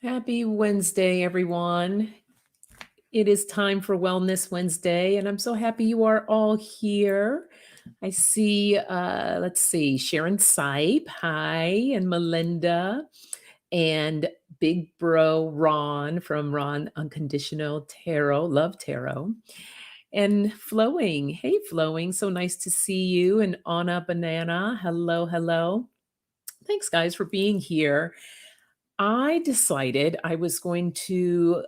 Happy Wednesday, everyone. It is time for Wellness Wednesday, and I'm so happy you are all here. I see, let's see, Sharon Sipe, hi, and Melinda, and Big Bro Ron from Ron Unconditional Tarot, Love Tarot, and Flowing. Hey, Flowing, so nice to see you. And Anna Banana, hello, hello. Thanks, guys, for being here. I decided I was going to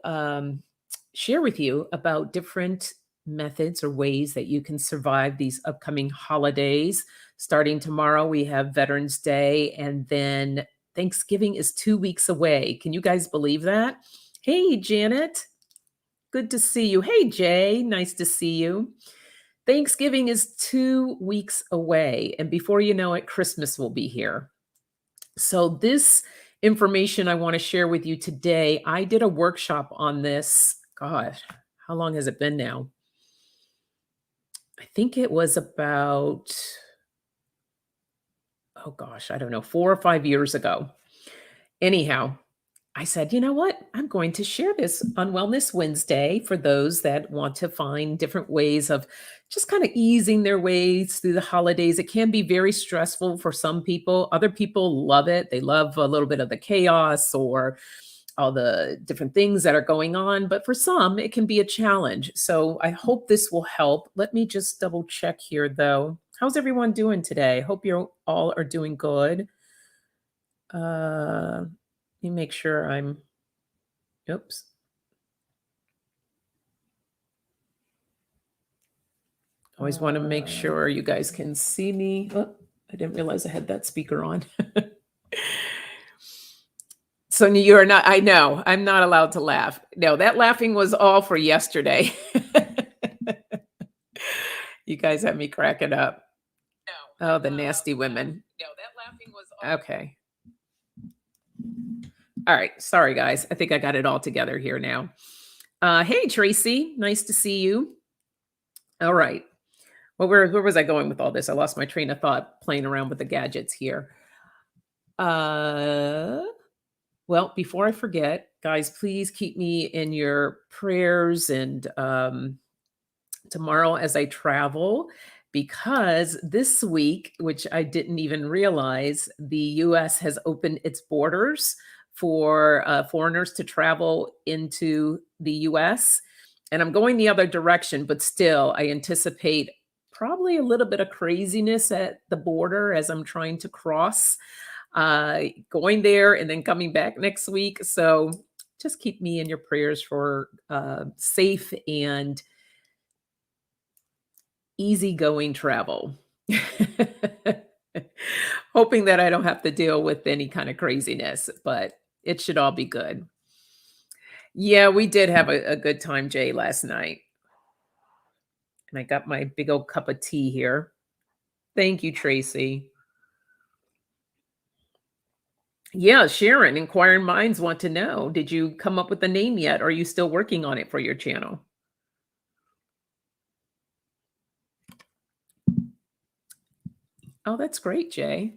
share with you about different methods or ways that you can survive these upcoming holidays. Starting tomorrow, we have Veterans Day, and then Thanksgiving is 2 weeks away. Can you guys believe that? Hey, Janet, good to see you. Hey, Jay, nice to see you. Thanksgiving is 2 weeks away, and before you know it, Christmas will be here. So, this information I want to share with you today, I did a workshop on this. God, how long has it been now? I think it was about, oh gosh, I don't know, 4 or 5 years ago. Anyhow, I said, you know what? I'm going to share this on Wellness Wednesday for those that want to find different ways of just kind of easing their ways through the holidays. It can be very stressful for some people. Other people love it. They love a little bit of the chaos or all the different things that are going on. But for some, it can be a challenge. So I hope this will help. Let me just double check here, though. How's everyone doing today? Hope you all are doing good. Let me make sure I'm. Oops. Always want to make sure you guys can see me. Oh, I didn't realize I had that speaker on. So you are not, I know, I'm not allowed to laugh. No, that laughing was all for yesterday. You guys had me cracking up. Oh, the nasty women. No, that laughing was all. Okay. All right. Sorry, guys. I think I got it all together here now. Hey, Tracy. Nice to see you. All right. Well, where was I going with all this? I lost my train of thought playing around with the gadgets here. Well, before I forget, guys, please keep me in your prayers and tomorrow as I travel, because this week, which I didn't even realize, the US has opened its borders for foreigners to travel into the US. And I'm going the other direction, but still, I anticipate probably a little bit of craziness at the border as I'm trying to cross, going there and then coming back next week. So just keep me in your prayers for safe and easygoing travel. Hoping that I don't have to deal with any kind of craziness, but it should all be good. Yeah, we did have a good time, Jay, last night. And I got my big old cup of tea here. Thank you, Tracy. Yeah, Sharon, inquiring minds want to know, did you come up with a name yet? Or are you still working on it for your channel? Oh, that's great, Jay.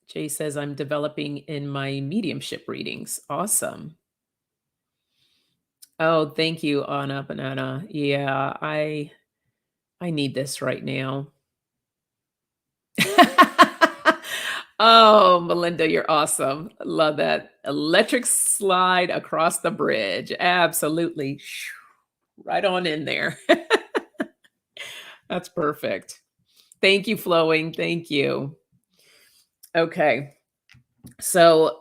Jay says I'm developing in my mediumship readings. Awesome. Oh, thank you, Anna Banana. Yeah, I need this right now. Oh, Melinda, you're awesome. Love that. Electric slide across the bridge. Absolutely. Right on in there. That's perfect. Thank you, Flowing. Thank you. Okay. So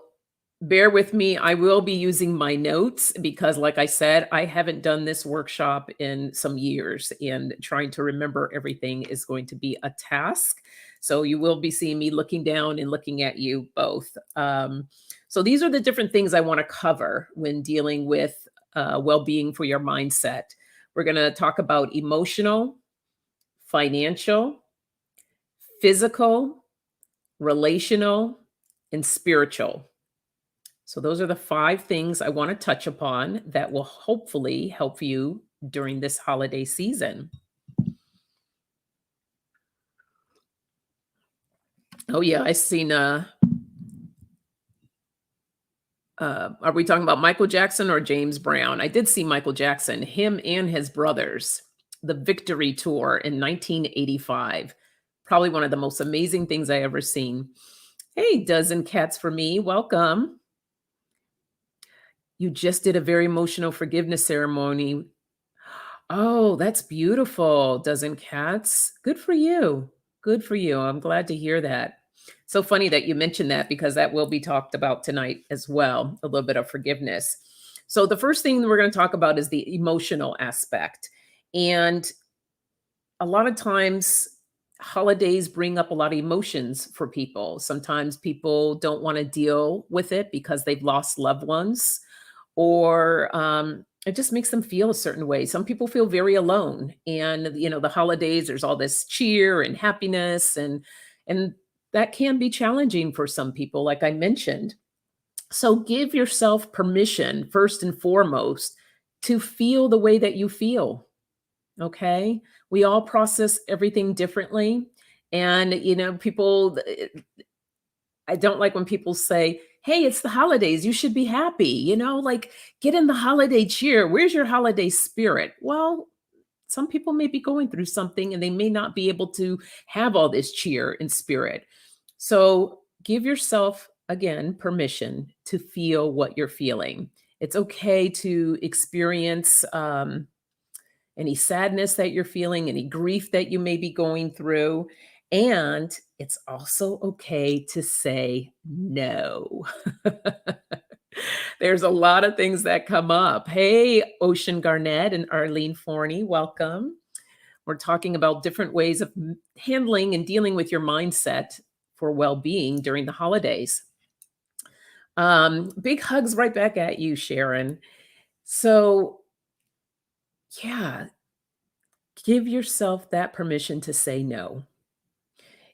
bear with me. I will be using my notes because, like I said, I haven't done this workshop in some years, and trying to remember everything is going to be a task. So you will be seeing me looking down and looking at you both. So these are the different things I want to cover when dealing with well-being for your mindset. We're going to talk about emotional, financial, physical, relational, and spiritual. So those are the 5 things I want to touch upon that will hopefully help you during this holiday season. Oh yeah, I seen Are we talking about Michael Jackson or James Brown? I did see Michael Jackson, him and his brothers, the Victory Tour in 1985. Probably one of the most amazing things I ever seen. Hey, dozen cats for me. Welcome. You just did a very emotional forgiveness ceremony. Oh, that's beautiful, dozen cats. Good for you. Good for you. I'm glad to hear that. So funny that you mentioned that because that will be talked about tonight as well, a little bit of forgiveness. So the first thing we're going to talk about is the emotional aspect. And a lot of times holidays bring up a lot of emotions for people. Sometimes people don't want to deal with it because they've lost loved ones or it just makes them feel a certain way. Some people feel very alone, and the holidays, there's all this cheer and happiness, and that can be challenging for some people, like I mentioned. So give yourself permission, first and foremost, to feel the way that you feel. Okay, we all process everything differently, and people, I don't like when people say, "Hey, it's the holidays, you should be happy," like, "Get in the holiday cheer. Where's your holiday spirit?" Well, some people may be going through something and they may not be able to have all this cheer and spirit. So, give yourself, again, permission to feel what you're feeling. It's okay to experience, any sadness that you're feeling, any grief that you may be going through. And it's also okay to say no. There's a lot of things that come up. Hey, Ocean Garnett and Arlene Forney, welcome. We're talking about different ways of handling and dealing with your mindset for well being during the holidays. Big hugs right back at you, Sharon. So, yeah, give yourself that permission to say no.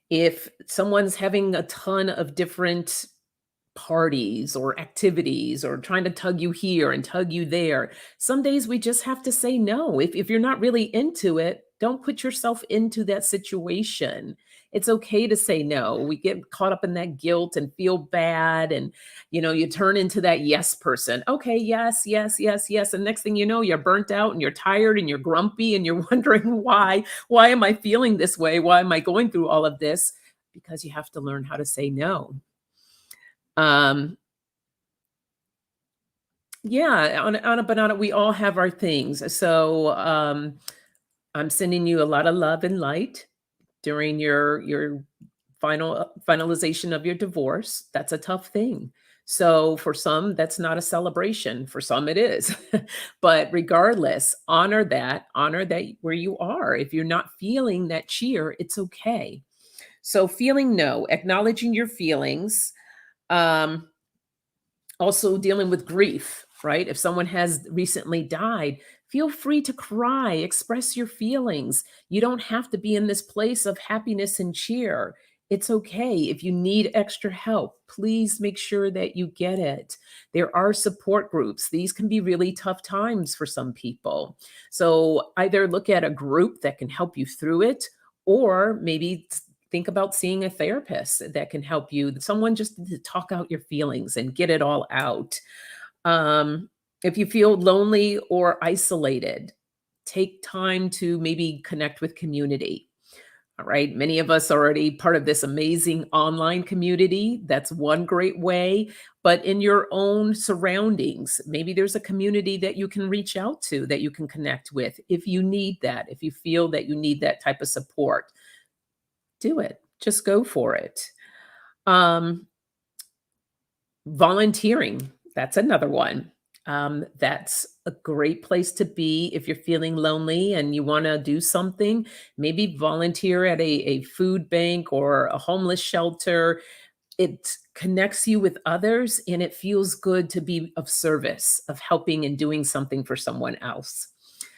If someone's having a ton of different parties or activities or trying to tug you here and tug you there, some days we just have to say no. If you're not really into it, don't put yourself into that situation. It's okay to say no. We get caught up in that guilt and feel bad, and you turn into that yes person. Okay, yes, yes, yes, yes. And next thing you know, you're burnt out and you're tired and you're grumpy and you're wondering why am I feeling this way? Why am I going through all of this? Because you have to learn how to say no. Um, yeah, on a banana, we all have our things. So, I'm sending you a lot of love and light during your finalization of your divorce. That's a tough thing. So for some, that's not a celebration. For some, it is. But regardless, honor that where you are. If you're not feeling that cheer, it's okay. So feeling no, acknowledging your feelings. Um, Also dealing with grief, right? If someone has recently died, feel free to cry, express your feelings. You don't have to be in this place of happiness and cheer. It's okay. If you need extra help, please make sure that you get it. There are support groups. These can be really tough times for some people. So either look at a group that can help you through it, or maybe think about seeing a therapist that can help you, someone just to talk out your feelings and get it all out. If you feel lonely or isolated, take time to maybe connect with community. All right. Many of us are already part of this amazing online community. That's one great way. But in your own surroundings, maybe there's a community that you can reach out to, that you can connect with if you need that, if you feel that you need that type of support. Do it. Just go for it. Um, Volunteering, that's another one. That's a great place to be if you're feeling lonely and you wanna do something. Maybe volunteer at a food bank or a homeless shelter. It connects you with others, and it feels good to be of service, of helping and doing something for someone else.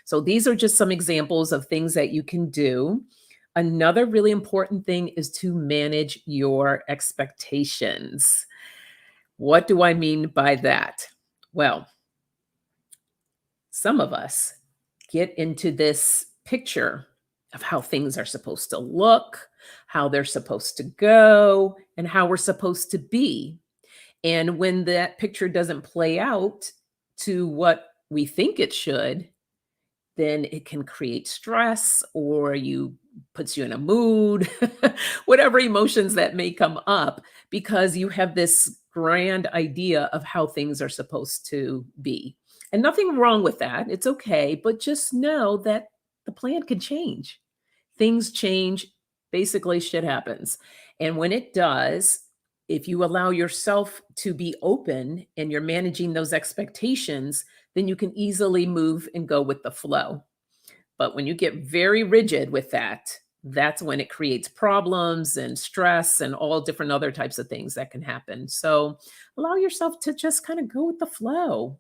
So these are just some examples of things that you can do. Another really important thing is to manage your expectations. What do I mean by that? Well, some of us get into this picture of how things are supposed to look, how they're supposed to go, and how we're supposed to be. And when that picture doesn't play out to what we think it should, then it can create stress or you puts you in a mood, whatever emotions that may come up because you have this grand idea of how things are supposed to be. And nothing wrong with that. It's okay, but just know that the plan can change. Things change, basically shit happens. And when it does, if you allow yourself to be open and you're managing those expectations, then you can easily move and go with the flow. But when you get very rigid with that, that's when it creates problems and stress and all different other types of things that can happen. So allow yourself to just kind of go with the flow.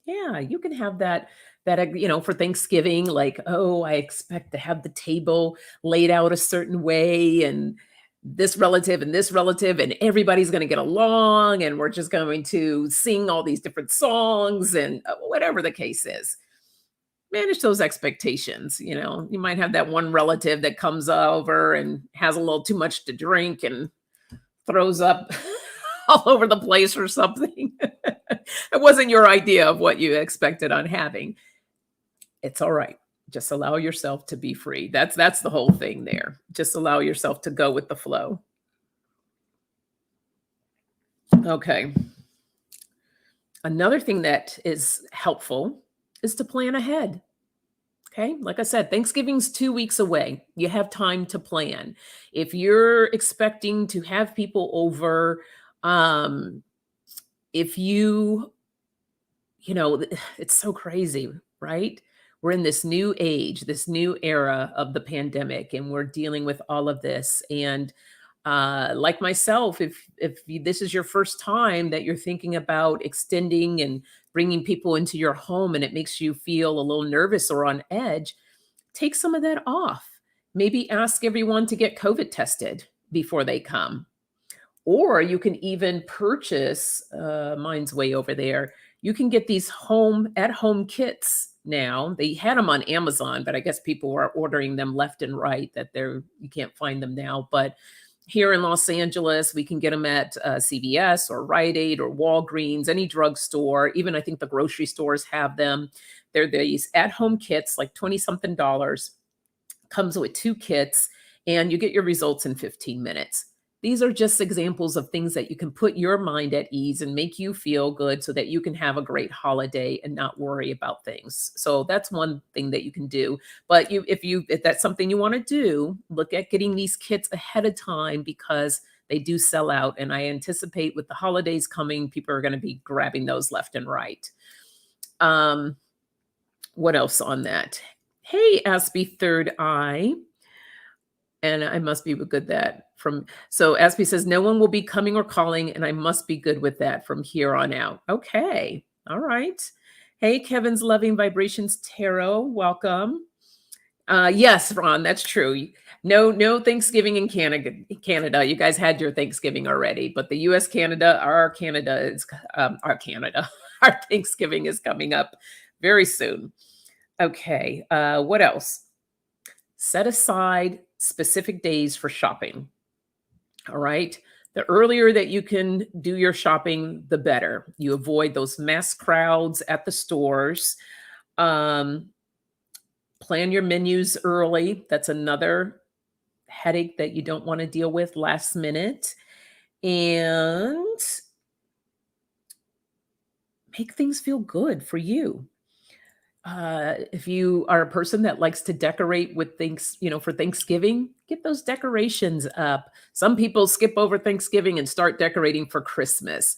Yeah, you can have that, for Thanksgiving, like, "Oh, I expect to have the table laid out a certain way and this relative, and everybody's gonna get along, and we're just going to sing all these different songs," and, whatever the case is. Manage those expectations, you know? You might have that one relative that comes over and has a little too much to drink and throws up all over the place or something. It wasn't your idea of what you expected on having. It's all right. Just allow yourself to be free. That's the whole thing there. Just allow yourself to go with the flow. Okay. Another thing that is helpful is to plan ahead. Okay. Like I said, Thanksgiving's 2 weeks away. You have time to plan. If you're expecting to have people over, um, if it's so crazy, right? We're in this new age, this new era of the pandemic, and we're dealing with all of this. And like myself, this is your first time that you're thinking about extending and bringing people into your home, and it makes you feel a little nervous or on edge, take some of that off. Maybe ask everyone to get COVID tested before they come. Or you can even purchase, mine's way over there. You can get these at-home kits now. They had them on Amazon, but I guess people are ordering them left and right that you can't find them now. But here in Los Angeles, we can get them at CVS or Rite Aid or Walgreens, any drugstore. Even I think the grocery stores have them. They're these at-home kits, like 20 something dollars. Comes with 2 kits, and you get your results in 15 minutes. These are just examples of things that you can put your mind at ease and make you feel good so that you can have a great holiday and not worry about things. So that's one thing that you can do. But if that's something you want to do, look at getting these kits ahead of time because they do sell out. And I anticipate with the holidays coming, people are going to be grabbing those left and right. What else on that? Hey, Aspie Third Eye. And I must be good that from so Aspie says, no one will be coming or calling, and I must be good with that from here on out. Okay. All right. Hey, Kevin's Loving Vibrations Tarot. Welcome. Yes, Ron, that's true. No Thanksgiving in Canada. You guys had your Thanksgiving already, but the US, our Thanksgiving is coming up very soon. Okay. What else? Set aside specific days for shopping. All right. The earlier that you can do your shopping, the better. You avoid those mass crowds at the stores. Plan your menus early. That's another headache that you don't want to deal with last minute. And make things feel good for you. If you are a person that likes to decorate with things, for Thanksgiving, get those decorations up. Some people skip over Thanksgiving and start decorating for Christmas.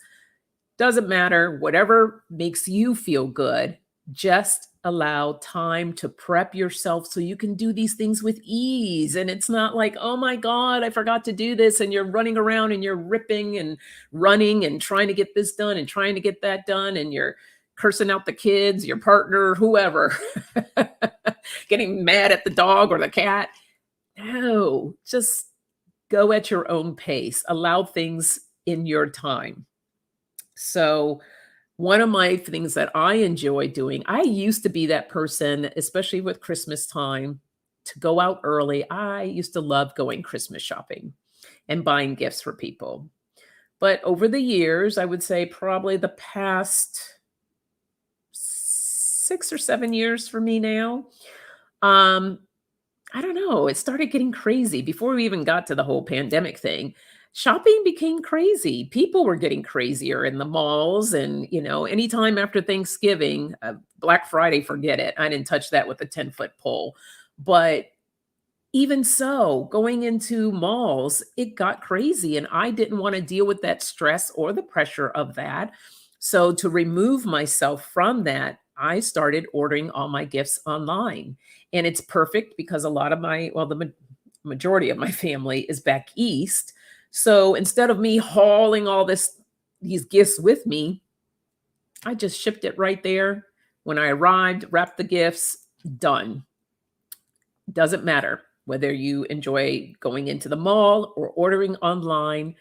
Doesn't matter, whatever makes you feel good, just allow time to prep yourself so you can do these things with ease. And it's not like, oh my God, I forgot to do this. And you're running around and you're ripping and running and trying to get this done and trying to get that done. And you're cursing out the kids, your partner, whoever, getting mad at the dog or the cat. No, just go at your own pace. Allow things in your time. So one of my things that I enjoy doing, I used to be that person, especially with Christmas time, to go out early. I used to love going Christmas shopping and buying gifts for people. But over the years, I would say probably the past 6 or 7 years for me now, um, I don't know, it started getting crazy before we even got to the whole pandemic thing. Shopping became crazy. People were getting crazier in the malls and, anytime after Thanksgiving, Black Friday, forget it. I didn't touch that with a 10-foot pole. But even so, going into malls, it got crazy, and I didn't wanna deal with that stress or the pressure of that. So to remove myself from that, I started ordering all my gifts online, and it's perfect because a lot of the majority of my family is back east. So instead of me hauling these gifts with me, I just shipped it right there. When I arrived, wrapped the gifts, done. Doesn't matter whether you enjoy going into the mall or ordering online,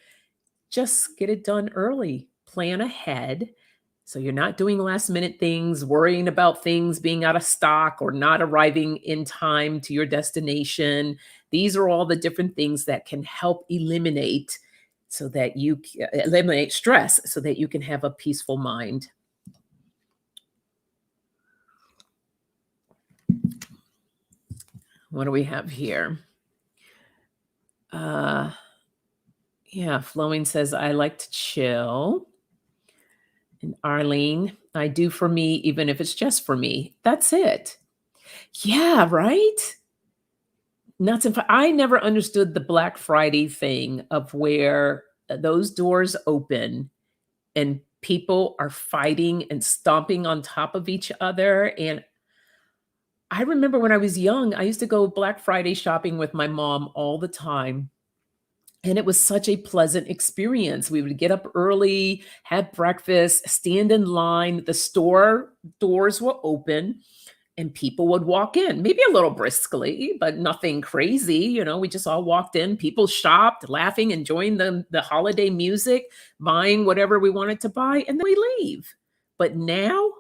just get it done early. Plan ahead so you're not doing last minute things, worrying about things being out of stock or not arriving in time to your destination. These are all the different things that can help eliminate stress so that you can have a peaceful mind. What do we have here? Yeah, Flowing says, I like to chill. And Arlene, I do for me, even if it's just for me. That's it. Yeah, right? Nuts and I never understood the Black Friday thing of where those doors open and people are fighting and stomping on top of each other. And I remember when I was young, I used to go Black Friday shopping with my mom all the time. And it was such a pleasant experience. We would get up early, have breakfast, stand in line. The store doors were open and people would walk in, maybe a little briskly, but nothing crazy. We just all walked in. People shopped, laughing, enjoying the holiday music, buying whatever we wanted to buy, and then we leave. But now,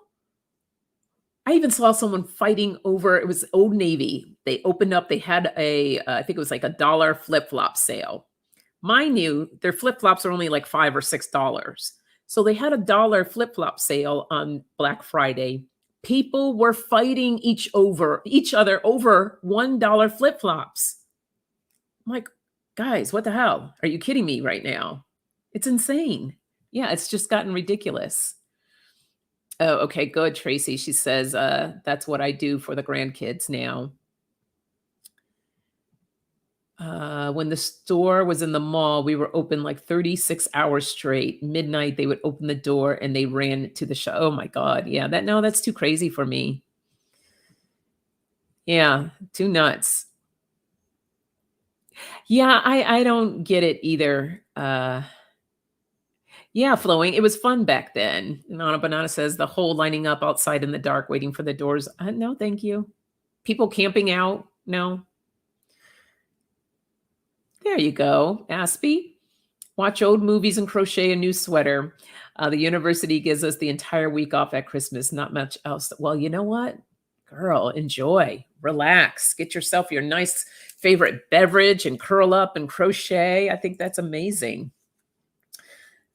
I even saw someone fighting over it was Old Navy. They opened up, they had I think it was like a dollar flip flop sale. Mind you, their flip-flops are only like $5 or $6. So they had a dollar flip-flop sale on Black Friday. People were fighting each other over $1 flip-flops. I'm like, guys, what the hell? Are you kidding me right now? It's insane. Yeah, it's just gotten ridiculous. Oh, okay, good, Tracy. She says, that's what I do for the grandkids now. When the store was in the mall, we were open like 36 hours straight. Midnight, they would open the door and they ran to the show. Oh my God. Yeah, that's too crazy for me. Yeah, too nuts. Yeah, I don't get it either. Yeah, Flowing. It was fun back then. Nana Banana says the whole lining up outside in the dark waiting for the doors. No, thank you. People camping out. No. There you go, Aspie. Watch old movies and crochet a new sweater. The university gives us the entire week off at Christmas. Not much else. Well, you know what? Girl, enjoy, relax, get yourself your nice favorite beverage and curl up and crochet. I think that's amazing.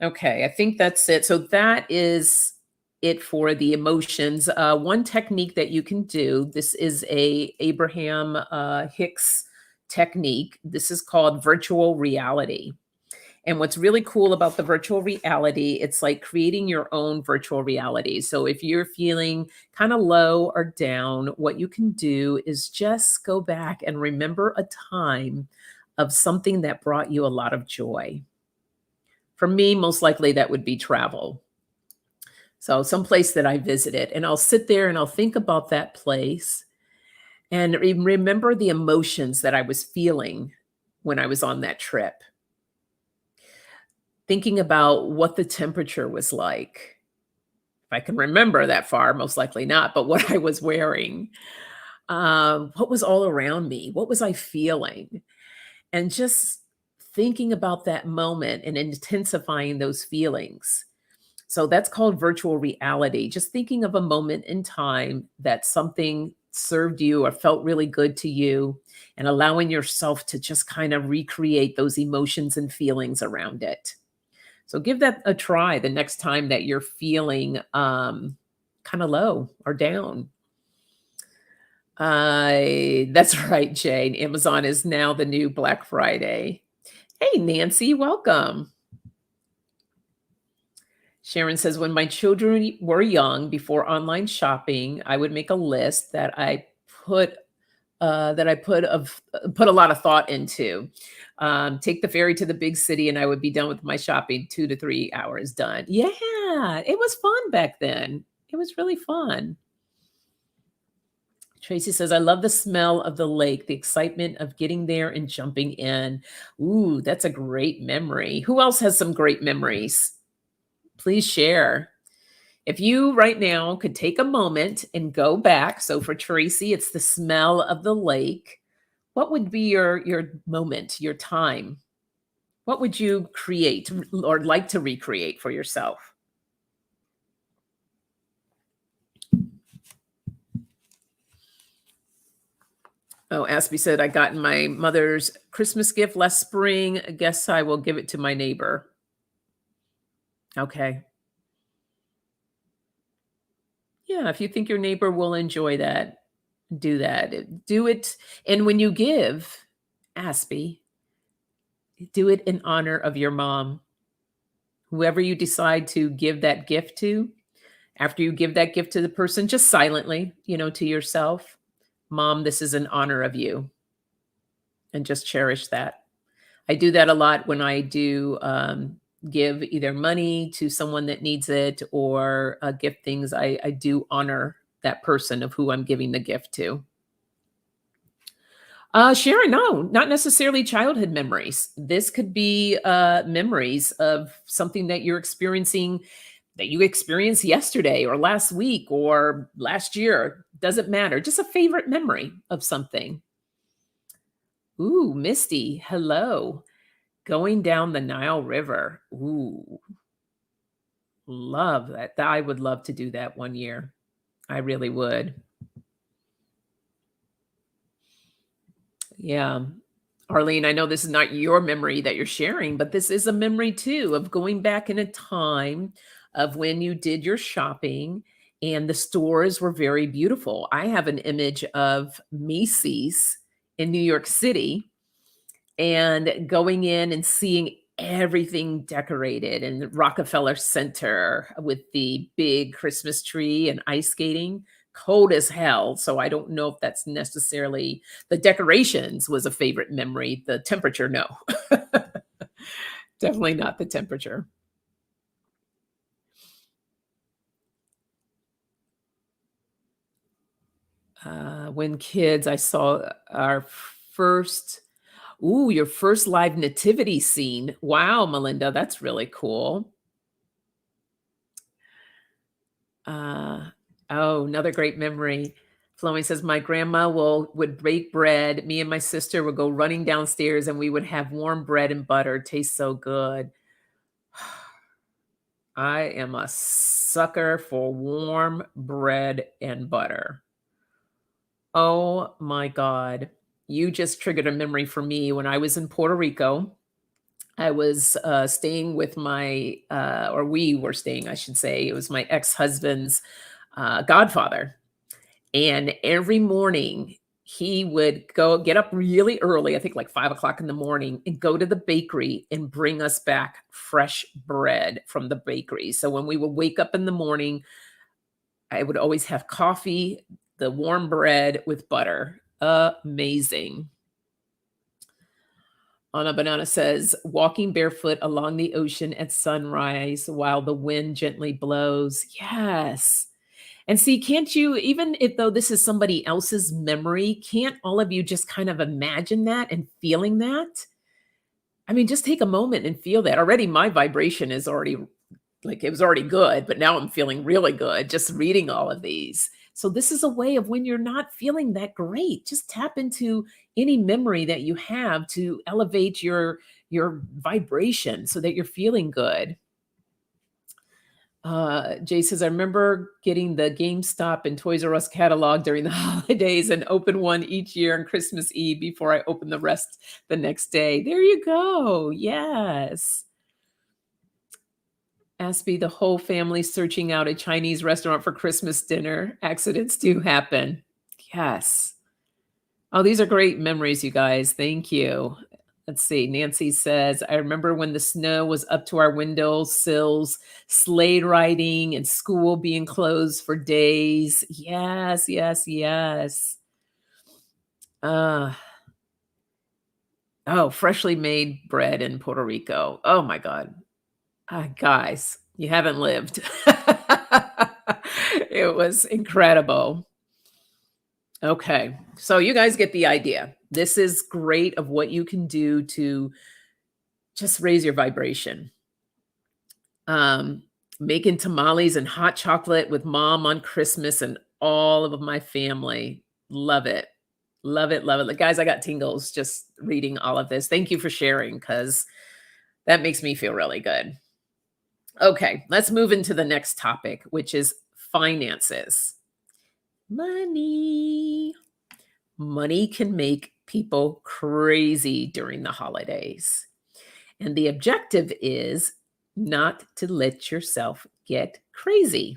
Okay, I think that's it. So that is it for the emotions. One technique that you can do, this is a Abraham Hicks technique. This is called virtual reality. And what's really cool about the virtual reality, it's like creating your own virtual reality. So if you're feeling kind of low or down, what you can do is just go back and remember a time of something that brought you a lot of joy. For me, most likely that would be travel. So some place that I visited, and I'll sit there and I'll think about that place and remember the emotions that I was feeling when I was on that trip. Thinking about what the temperature was like. If I can remember that far, most likely not, but what I was wearing. What was all around me? What was I feeling? And just thinking about that moment and intensifying those feelings. So that's called virtual reality. Just thinking of a moment in time that something served you or felt really good to you and allowing yourself to just kind of recreate those emotions and feelings around it. So give that a try the next time that you're feeling kind of low or down. That's right, Jane. Amazon is now the new Black Friday. Hey, Nancy, welcome. Sharon says, when my children were young, before online shopping, I would make a list put that I put a lot of thought into. Take the ferry to the big city, and I would be done with my shopping 2 to 3 hours done. Yeah, it was fun back then. It was really fun. Tracy says, I love the smell of the lake, the excitement of getting there and jumping in. Ooh, that's a great memory. Who else has some great memories? Please share. If you right now could take a moment and go back, so for Tracy, it's the smell of the lake. What would be your moment, your time? What would you create or like to recreate for yourself? Oh, Aspie said, I got my mother's Christmas gift last spring. I guess I will give it to my neighbor. Okay. Yeah, if you think your neighbor will enjoy that, do that. Do it. And when you give, Aspie, do it in honor of your mom. Whoever you decide to give that gift to, after you give that gift to the person, just silently, to yourself, Mom, this is in honor of you. And just cherish that. I do that a lot when I do give either money to someone that needs it or gift things. I do honor that person of who I'm giving the gift to. Sharon, no, not necessarily childhood memories. This could be memories of something that you're experiencing that you experienced yesterday or last week or last year. Doesn't matter. Just a favorite memory of something. Ooh, Misty, hello. Going down the Nile River. Ooh, love that. I would love to do that one year. I really would. Yeah. Arlene, I know this is not your memory that you're sharing, but this is a memory too of going back in a time of when you did your shopping and the stores were very beautiful. I have an image of Macy's in New York City and going in and seeing everything decorated in the Rockefeller Center with the big Christmas tree and ice skating. Cold as hell, so I don't know if that's necessarily the decorations was a favorite memory. The temperature, no. Definitely not the temperature. When kids, I saw our first your first live nativity scene. Wow, Melinda, that's really cool. Uh, another great memory. Chloe says, my grandma would bake bread. Me and my sister would go running downstairs and we would have warm bread and butter. It tastes so good. I am a sucker for warm bread and butter. Oh my God. You just triggered a memory for me when I was in Puerto Rico. I was staying with or we were staying, I should say. It was my ex husband's godfather. And every morning he would get up really early, I think like 5 o'clock in the morning, and go to the bakery and bring us back fresh bread from the bakery. So when we would wake up in the morning, I would always have coffee, the warm bread with butter. Amazing. Anna Banana says, walking barefoot along the ocean at sunrise while the wind gently blows. Yes. And see, can't you, even if though this is somebody else's memory, can't all of you just kind of imagine that and feeling that? I mean, just take a moment and feel that. Already my vibration is already like it was already good, but now I'm feeling really good just reading all of these. So this is a way of when you're not feeling that great, just tap into any memory that you have to elevate your vibration so that you're feeling good. Jay says, I remember getting the GameStop and Toys R Us catalog during the holidays and open one each year on Christmas Eve before I open the rest the next day. There you go. Yes. Aspie, the whole family searching out a Chinese restaurant for Christmas dinner. Accidents do happen. Yes. Oh, these are great memories, you guys. Thank you. Let's see. Nancy says, I remember when the snow was up to our window sills, sleigh riding, and school being closed for days. Yes, yes, yes. Uh, oh, freshly made bread in Puerto Rico. Oh my God. Guys, you haven't lived. It was incredible. Okay. So you guys get the idea. This is great of what you can do to just raise your vibration. Um, Making tamales and hot chocolate with mom on Christmas and all of my family. Love it. Love it. Love it. Like, guys, I got tingles just reading all of this. Thank you for sharing because that makes me feel really good. Okay, let's move into the next topic, which is finances. Money. Money can make people crazy during the holidays. And the objective is not to let yourself get crazy.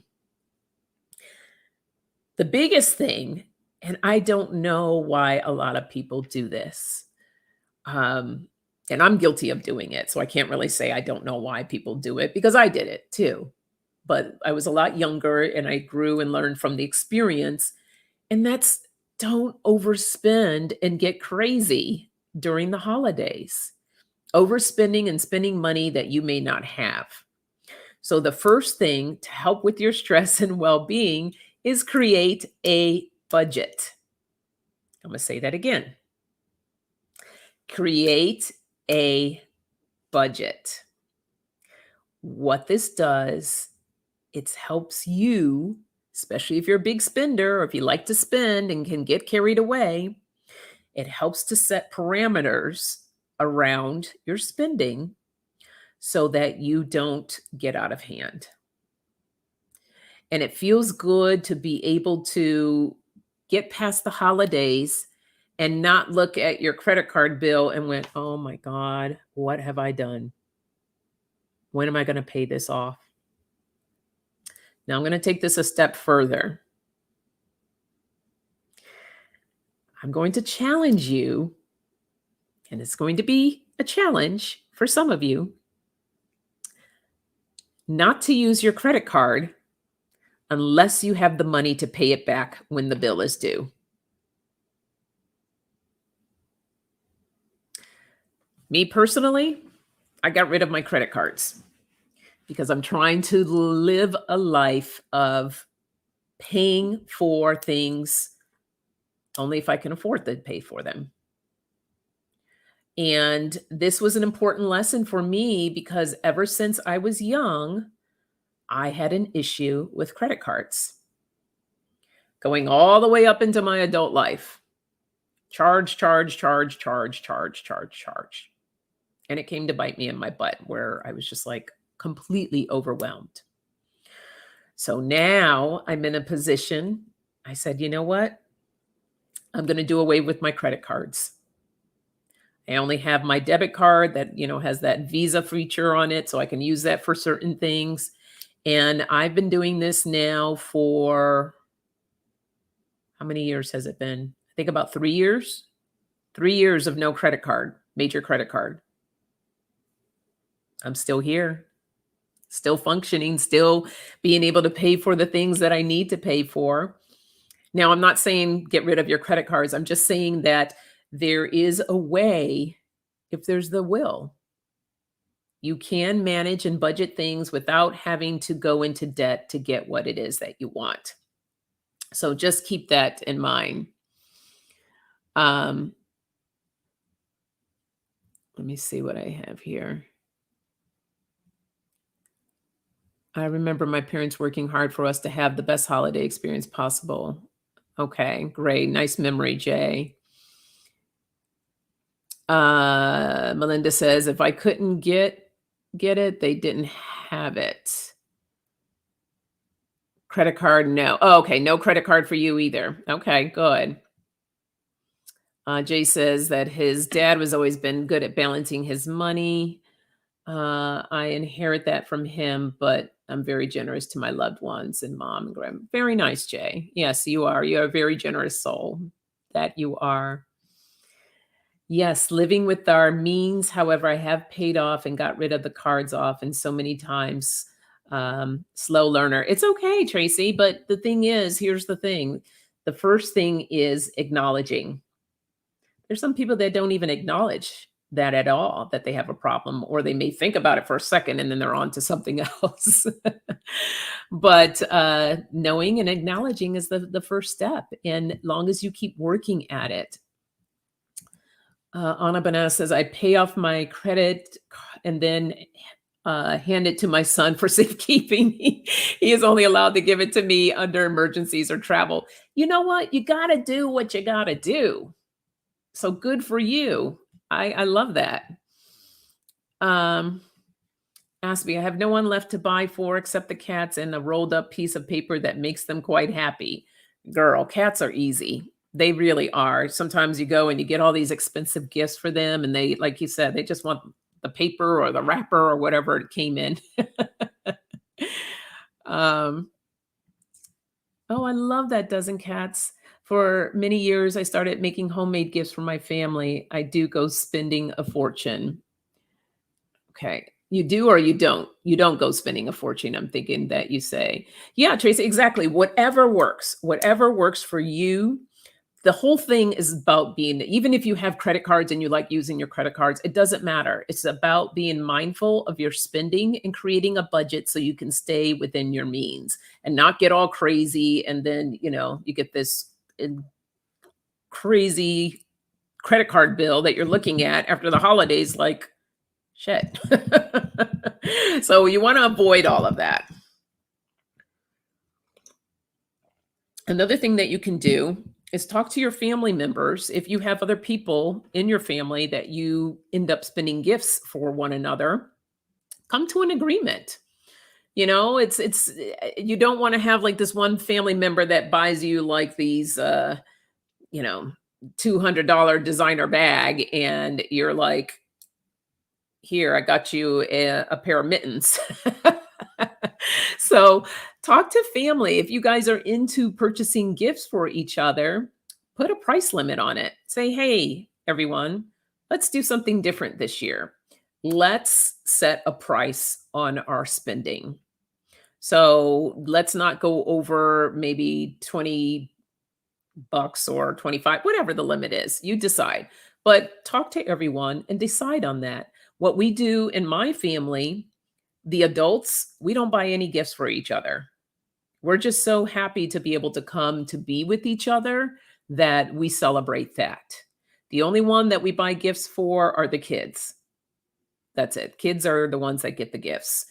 The biggest thing, and I don't know why a lot of people do this, um, and I'm guilty of doing it. So I can't really say I don't know why people do it because I did it too. But I was a lot younger and I grew and learned from the experience. And that's don't overspend and get crazy during the holidays. Overspending and spending money that you may not have. So, the first thing to help with your stress and well being is create a budget. I'm going to say that again. Create a budget. What this does, it helps you, especially if you're a big spender or if you like to spend and can get carried away, it helps to set parameters around your spending so that you don't get out of hand. And it feels good to be able to get past the holidays and not look at your credit card bill and went, oh my God, what have I done? When am I going to pay this off? Now I'm going to take this a step further. I'm going to challenge you, and it's going to be a challenge for some of you, not to use your credit card unless you have the money to pay it back when the bill is due. Me personally, I got rid of my credit cards because I'm trying to live a life of paying for things only if I can afford to pay for them. And this was an important lesson for me because ever since I was young, I had an issue with credit cards going all the way up into my adult life. Charge, charge, charge, charge, charge, charge, charge. And it came to bite me in my butt where I was just like completely overwhelmed. So now I'm in a position, I said, you know what? I'm going to do away with my credit cards. I only have my debit card that, has that Visa feature on it, so I can use that for certain things. And I've been doing this now for how many years has it been? I think about 3 years. 3 years of no credit card, major credit card. I'm still here, still functioning, still being able to pay for the things that I need to pay for. Now, I'm not saying get rid of your credit cards. I'm just saying that there is a way, if there's the will, you can manage and budget things without having to go into debt to get what it is that you want. So just keep that in mind. Let me see what I have here. I remember my parents working hard for us to have the best holiday experience possible. Okay, great. Nice memory, Jay. Melinda says, if I couldn't get it, they didn't have it. Credit card, no. Oh, okay, no credit card for you either. Okay, good. Jay says that his dad was always been good at balancing his money. I inherit that from him, but I'm very generous to my loved ones and mom and grandma. Very nice, Jay. Yes, you are. You're a very generous soul. That you are. Yes, living with our means. However, I have paid off and got rid of the cards off and so many times. Slow learner. It's okay, Tracy. But the thing is, here's the thing. The first thing is acknowledging. There's some people that don't even acknowledge that at all, that they have a problem, or they may think about it for a second and then they're on to something else. But knowing and acknowledging is the first step. And long as you keep working at it. Anna Banana says, I pay off my credit and then hand it to my son for safekeeping. He is only allowed to give it to me under emergencies or travel. You know what? You got to do what you got to do. So good for you. I love that. Aspie, I have no one left to buy for except the cats and a rolled up piece of paper that makes them quite happy. Girl, cats are easy. They really are. Sometimes you go and you get all these expensive gifts for them, and they, like you said, they just want the paper or the wrapper or whatever it came in. Oh, I love that dozen cats. For many years, I started making homemade gifts for my family. I do go spending a fortune. Okay. You do or you don't? You don't go spending a fortune, I'm thinking that you say. Yeah, Tracy, exactly. Whatever works for you. The whole thing is about being, even if you have credit cards and you like using your credit cards, it doesn't matter. It's about being mindful of your spending and creating a budget so you can stay within your means and not get all crazy. And then, you get this crazy credit card bill that you're looking at after the holidays, like, shit. So you want to avoid all of that. Another thing that you can do is talk to your family members. If you have other people in your family that you end up spending gifts for one another, come to an agreement. It's you don't want to have like this one family member that buys you like these $200 designer bag and you're like, here, I got you a pair of mittens. So talk to family. If you guys are into purchasing gifts for each other, put a price limit on it. Say, hey, everyone, let's do something different this year. Let's set a price on our spending. So let's not go over maybe 20 bucks or 25, whatever the limit is. You decide. But talk to everyone and decide on that. What we do in my family, the adults, we don't buy any gifts for each other. We're just so happy to be able to come to be with each other that we celebrate that. The only one that we buy gifts for are the kids. That's it. Kids are the ones that get the gifts.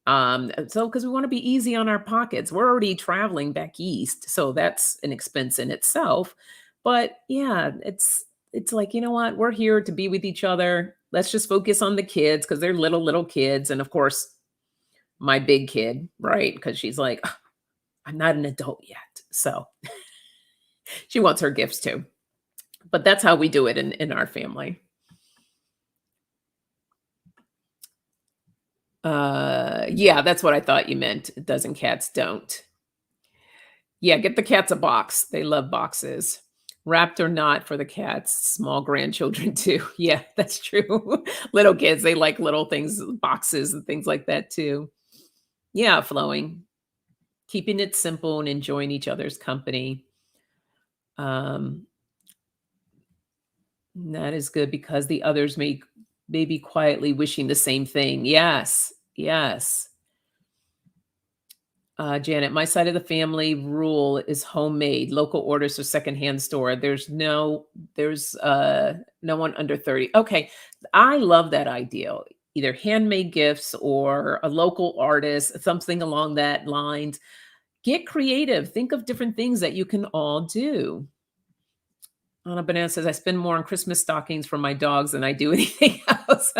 So because we want to be easy on our pockets. We're already traveling back east, so that's an expense in itself. But yeah, it's like, you know what? We're here to be with each other. Let's just focus on the kids because they're little kids. And of course, my big kid, right? Because she's like, "Ugh, I'm not an adult yet." So she wants her gifts too. But that's how we do it in our family. Yeah, that's what I thought you meant. A dozen cats don't. Yeah, get the cats a box. They love boxes. Wrapped or not for the cats, small grandchildren too. Yeah, that's true. Little kids, they like little things, boxes and things like that too. Yeah, flowing. Keeping it simple and enjoying each other's company. Um, that is good because the others may be quietly wishing the same thing. Yes, yes. Janet, my side of the family rule is homemade, local orders or secondhand store. There's no one under 30. Okay. I love that idea. Either handmade gifts or a local artist, something along that lines. Get creative. Think of different things that you can all do. Anna Banana says, I spend more on Christmas stockings for my dogs than I do anything else.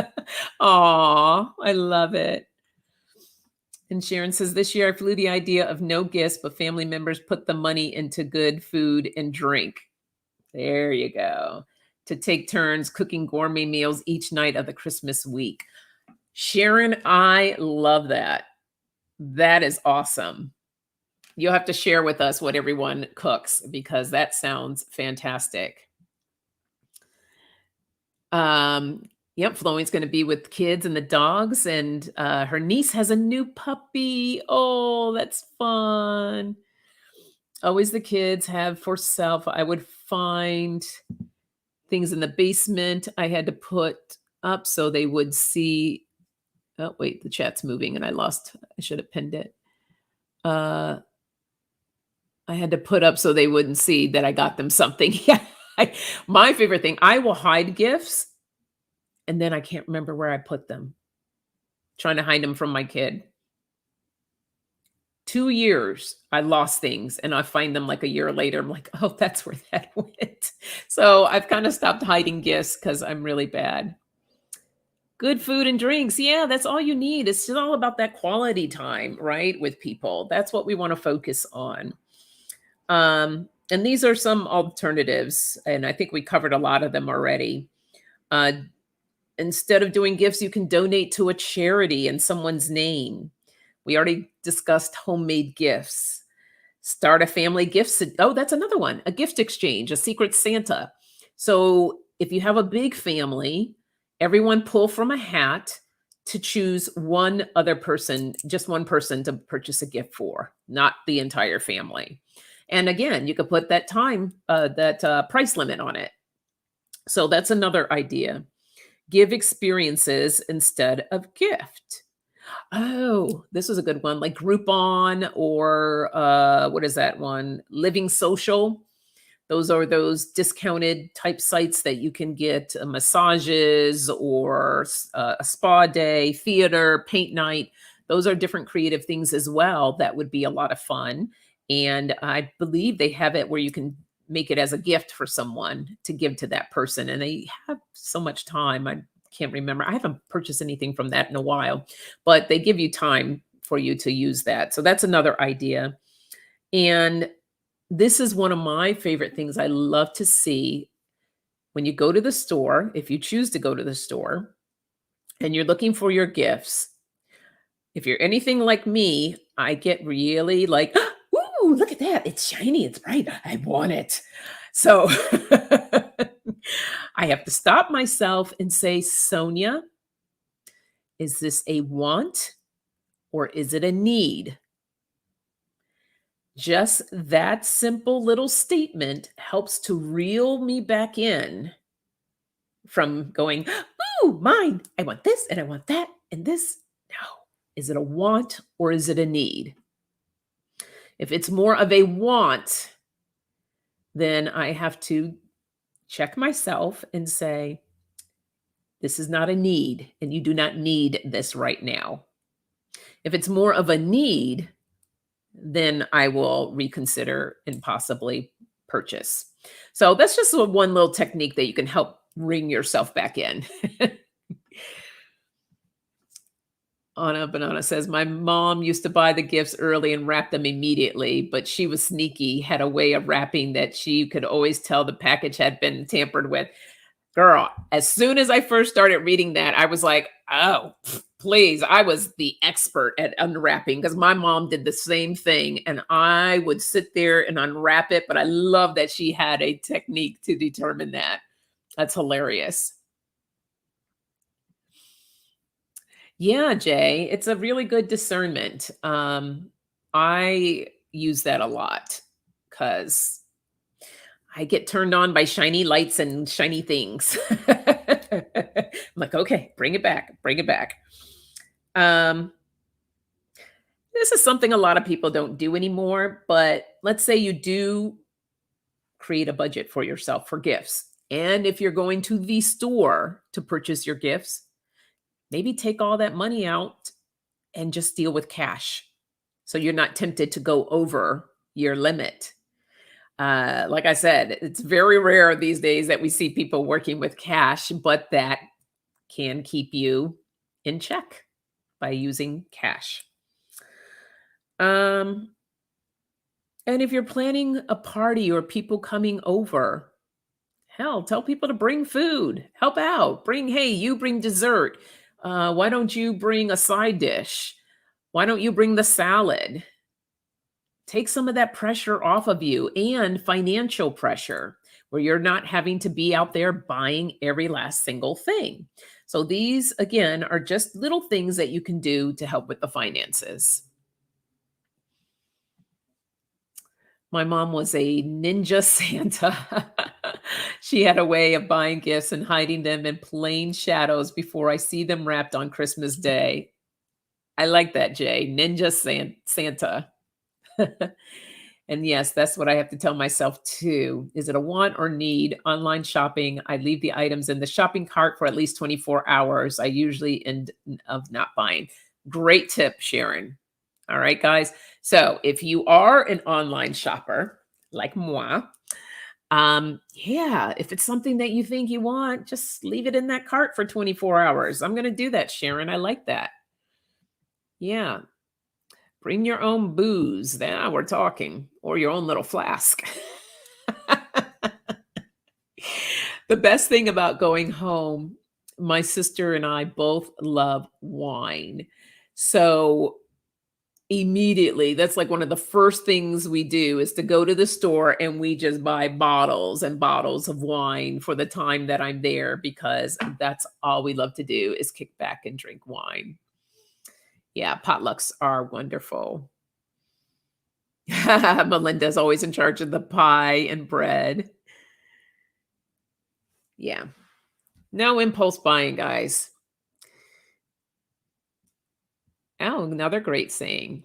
Aw, I love it. And Sharon says, this year I flew the idea of no gifts, but family members put the money into good food and drink. There you go. To take turns cooking gourmet meals each night of the Christmas week. Sharon, I love that. That is awesome. You'll have to share with us what everyone cooks because that sounds fantastic. Um, yep, Floene's gonna be with kids and the dogs, and, her niece has a new puppy. Oh, that's fun. Always the kids have for self. I would find things in the basement I had to put up so they would see. Oh, wait, the chat's moving and I should have pinned it. Uh, I had to put up so they wouldn't see that I got them something. Yeah. My favorite thing, I will hide gifts and then I can't remember where I put them, trying to hide them from my kid. 2 years, I lost things and I find them like a year later. I'm like, "Oh, that's where that went." So, I've kinda stopped hiding gifts because 'cause I'm really bad. Good food and drinks. Yeah, that's all you need. It's just all about that quality time, right, with people. That's what we wanna focus on. And these are some alternatives, and I think we covered a lot of them already. Uh, Instead of doing gifts, you can donate to a charity in someone's name. We already discussed homemade gifts. Start a family gifts. Oh, that's another one. A gift exchange, a secret Santa. So if you have a big family, everyone pull from a hat to choose one other person, just one person to purchase a gift for, not the entire family. And again, you could put that price limit on it. So that's another idea. Give experiences instead of gift. Oh, this was a good one, like Groupon or, what is that one? Living Social. Those are those discounted type sites that you can get, massages or a spa day, theater, paint night. Those are different creative things as well that would be a lot of fun, and I believe they have it where you can make it as a gift for someone to give to that person, and they have so much time. I can't remember. I haven't purchased anything from that in a while, but they give you time for you to use that. So that's another idea. And this is one of my favorite things I love to see when you go to the store, if you choose to go to the store and you're looking for your gifts. If you're anything like me, I get really like, "Ooh, look at that. It's shiny, it's bright. I want it." So I have to stop myself and say, "Sonia, is this a want or is it a need?" Just that simple little statement helps to reel me back in from going, "Ooh, mine. I want this and I want that and this." No. Is it a want or is it a need? If it's more of a want, then I have to check myself and say, "This is not a need, and you do not need this right now." If it's more of a need, then I will reconsider and possibly purchase. So that's just one little technique that you can help ring yourself back in. Anna Banana says, "My mom used to buy the gifts early and wrap them immediately, but she was sneaky, had a way of wrapping that she could always tell the package had been tampered with." Girl, as soon as I first started reading that, I was like, "Oh, please." I was the expert at unwrapping because my mom did the same thing, and I would sit there and unwrap it, but I love that she had a technique to determine that. That's hilarious. Yeah, Jay, it's a really good discernment. I use that a lot because I get turned on by shiny lights and shiny things. I'm like, okay, bring it back, bring it back. Um, this is something a lot of people don't do anymore, but let's say you do create a budget for yourself for gifts. And if you're going to the store to purchase your gifts, maybe take all that money out and just deal with cash. So you're not tempted to go over your limit. Like I said, it's very rare these days that we see people working with cash, but that can keep you in check by using cash. Um, and if you're planning a party or people coming over, hell, tell people to bring food, help out, bring, hey, you bring dessert. Why don't you bring a side dish? Why don't you bring the salad? Take some of that pressure off of you and financial pressure where you're not having to be out there buying every last single thing. So, these again are just little things that you can do to help with the finances. My mom was a ninja Santa. She had a way of buying gifts and hiding them in plain shadows before I see them wrapped on Christmas Day. I like that, Jay. Ninja Santa. And yes, that's what I have to tell myself too. Is it a want or need? Online shopping, I leave the items in the shopping cart for at least 24 hours. I usually end up not buying. Great tip, Sharon. All right, guys. So if you are an online shopper like moi, yeah, if it's something that you think you want, just leave it in that cart for 24 hours. I'm going to do that, Sharon. I like that. Yeah. Bring your own booze. Now we're talking, or your own little flask. The best thing about going home, my sister and I both love wine. So immediately, that's like one of the first things we do is to go to the store and we just buy bottles and bottles of wine for the time that I'm there because that's all we love to do is kick back and drink wine. Yeah, potlucks are wonderful. Melinda's always in charge of the pie and bread. Yeah. No impulse buying, guys. Oh, another great saying.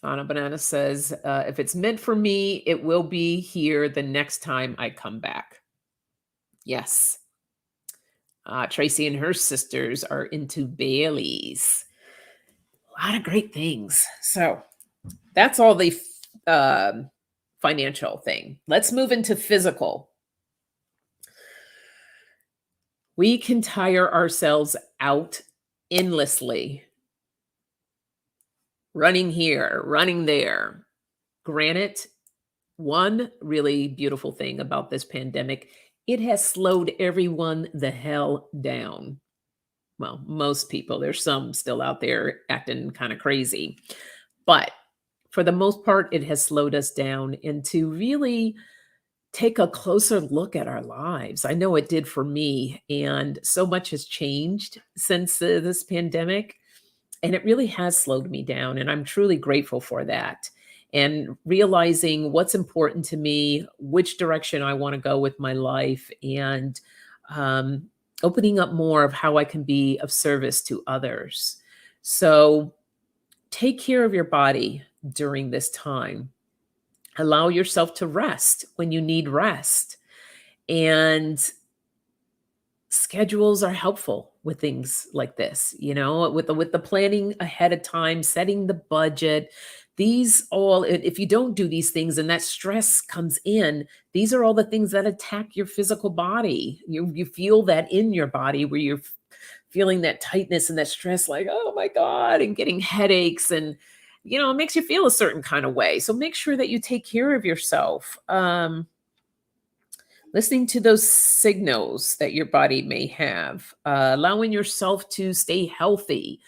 Anna Banana says, if it's meant for me, it will be here the next time I come back. Yes. Tracy and her sisters are into Bailey's. A lot of great things. So that's all the financial thing. Let's move into physical. We can tire ourselves out endlessly, running here, running there. Granted, one really beautiful thing about this pandemic, it has slowed everyone the hell down. Well, most people, there's some still out there acting kind of crazy. But for the most part, it has slowed us down and to really take a closer look at our lives. I know it did for me, and so much has changed since this pandemic, and it really has slowed me down, and I'm truly grateful for that. And realizing what's important to me, which direction I want to go with my life, and um, opening up more of how I can be of service to others. So take care of your body during this time. Allow yourself to rest when you need rest. And schedules are helpful with things like this, with the planning ahead of time, setting the budget. These all if you don't do these things and that stress comes in, these are all the things that attack your physical body. You feel that in your body where you're feeling that tightness and that stress like, "Oh my god," and getting headaches and it makes you feel a certain kind of way. So make sure that you take care of yourself. Listening to those signals that your body may have, allowing yourself to stay healthy.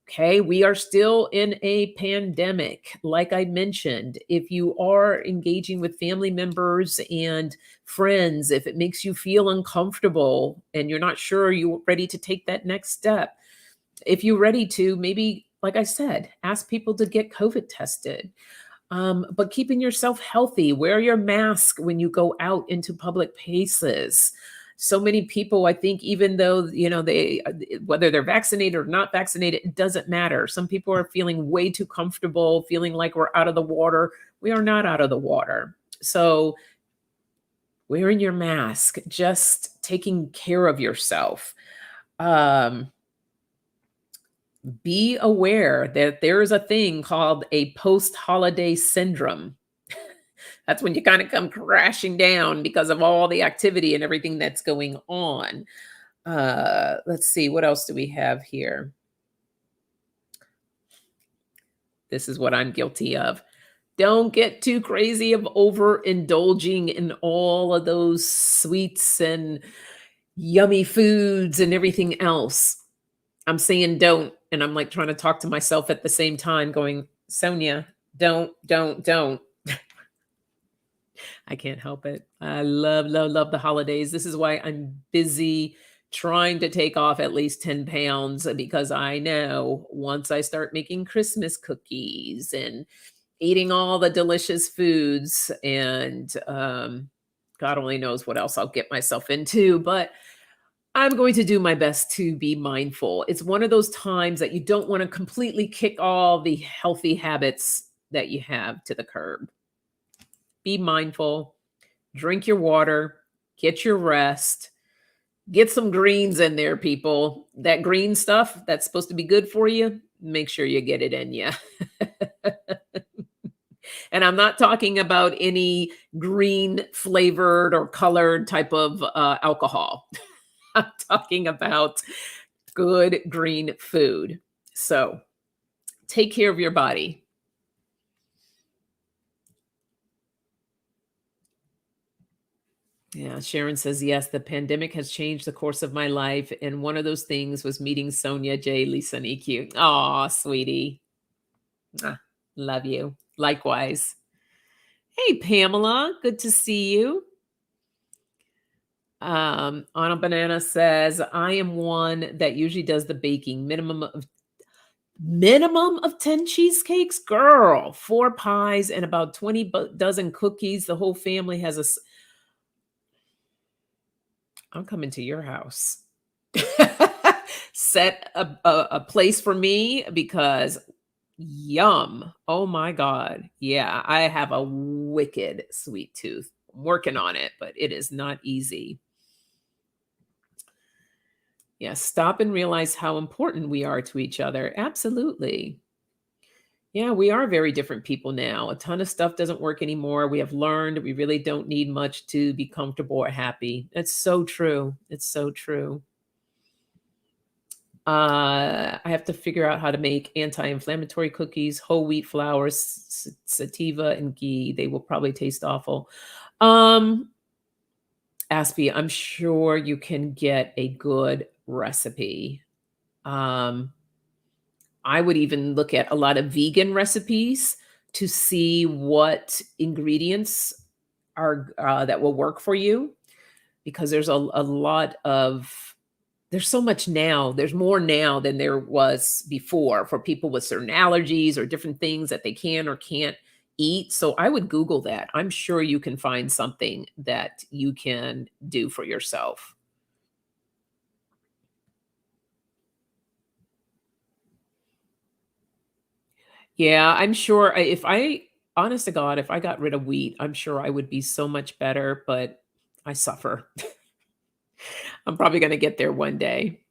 Okay, we are still in a pandemic. Like I mentioned, if you are engaging with family members and friends, if it makes you feel uncomfortable and you're not sure you're ready to take that next step, if you're ready to, maybe, like I said, ask people to get COVID tested. But keeping yourself healthy, wear your mask when you go out into public places. So many people, I think, even though, whether they're vaccinated or not vaccinated, it doesn't matter. Some people are feeling way too comfortable, feeling like we're out of the water. We are not out of the water. So wearing your mask, just taking care of yourself. Be aware that there is a thing called a post-holiday syndrome. That's when you kind of come crashing down because of all the activity and everything that's going on. Let's see, what else do we have here? This is what I'm guilty of. Don't get too crazy of overindulging in all of those sweets and yummy foods and everything else. I'm saying don't, and I'm like trying to talk to myself at the same time, going, Sonia, don't. I can't help it. I love, love, love the holidays. This is why I'm busy trying to take off at least 10 pounds because I know once I start making Christmas cookies and eating all the delicious foods and God only knows what else I'll get myself into, but I'm going to do my best to be mindful. It's one of those times that you don't want to completely kick all the healthy habits that you have to the curb. Be mindful, drink your water, get your rest, get some greens in there, people. That green stuff that's supposed to be good for you, make sure you get it in you. And I'm not talking about any green flavored or colored type of alcohol. I'm talking about good green food. So take care of your body. Yeah, Sharon says, yes, the pandemic has changed the course of my life. And one of those things was meeting Sonia, Jay, Lisa, and EQ. Aw, sweetie. Ah, love you. Likewise. Hey, Pamela. Good to see you. Anna Banana says, I am one that usually does the baking. Minimum of 10 cheesecakes? Girl, 4 pies and about 20 dozen cookies. The whole family has I'm coming to your house. Set a place for me because yum. Oh my God. Yeah, I have a wicked sweet tooth. I'm working on it, but it is not easy. Yeah, stop and realize how important we are to each other. Absolutely. Yeah, we are very different people now. A ton of stuff doesn't work anymore. We have learned we really don't need much to be comfortable or happy. It's so true. It's so true. I have to figure out how to make anti-inflammatory cookies, whole wheat flour, sativa, and ghee. They will probably taste awful. Um, Aspie, I'm sure you can get a good recipe. Um, I would even look at a lot of vegan recipes to see what ingredients are that will work for you because there's a lot of there's so much now. There's more now than there was before for people with certain allergies or different things that they can or can't eat. So I would Google that. I'm sure you can find something that you can do for yourself. Yeah, I'm sure if I honest to God, if I got rid of wheat, I'm sure I would be so much better, but I suffer. I'm probably gonna get there one day.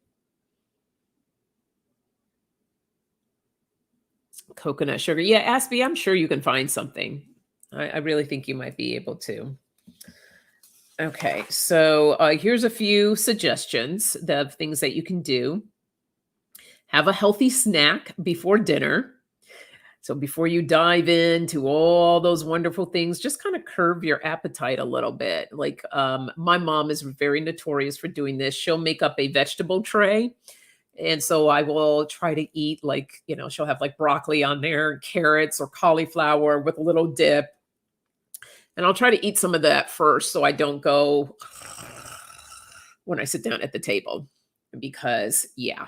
Coconut sugar. Yeah, Aspie, I'm sure you can find something. I really think you might be able to. Okay, so here's a few suggestions of things that you can do. Have a healthy snack before dinner. So before you dive into all those wonderful things, just kind of curb your appetite a little bit. Like my mom is very notorious for doing this. She'll make up a vegetable tray. And so I will try to eat like, she'll have like broccoli on there, carrots or cauliflower with a little dip. And I'll try to eat some of that first so I don't go when I sit down at the table because, yeah.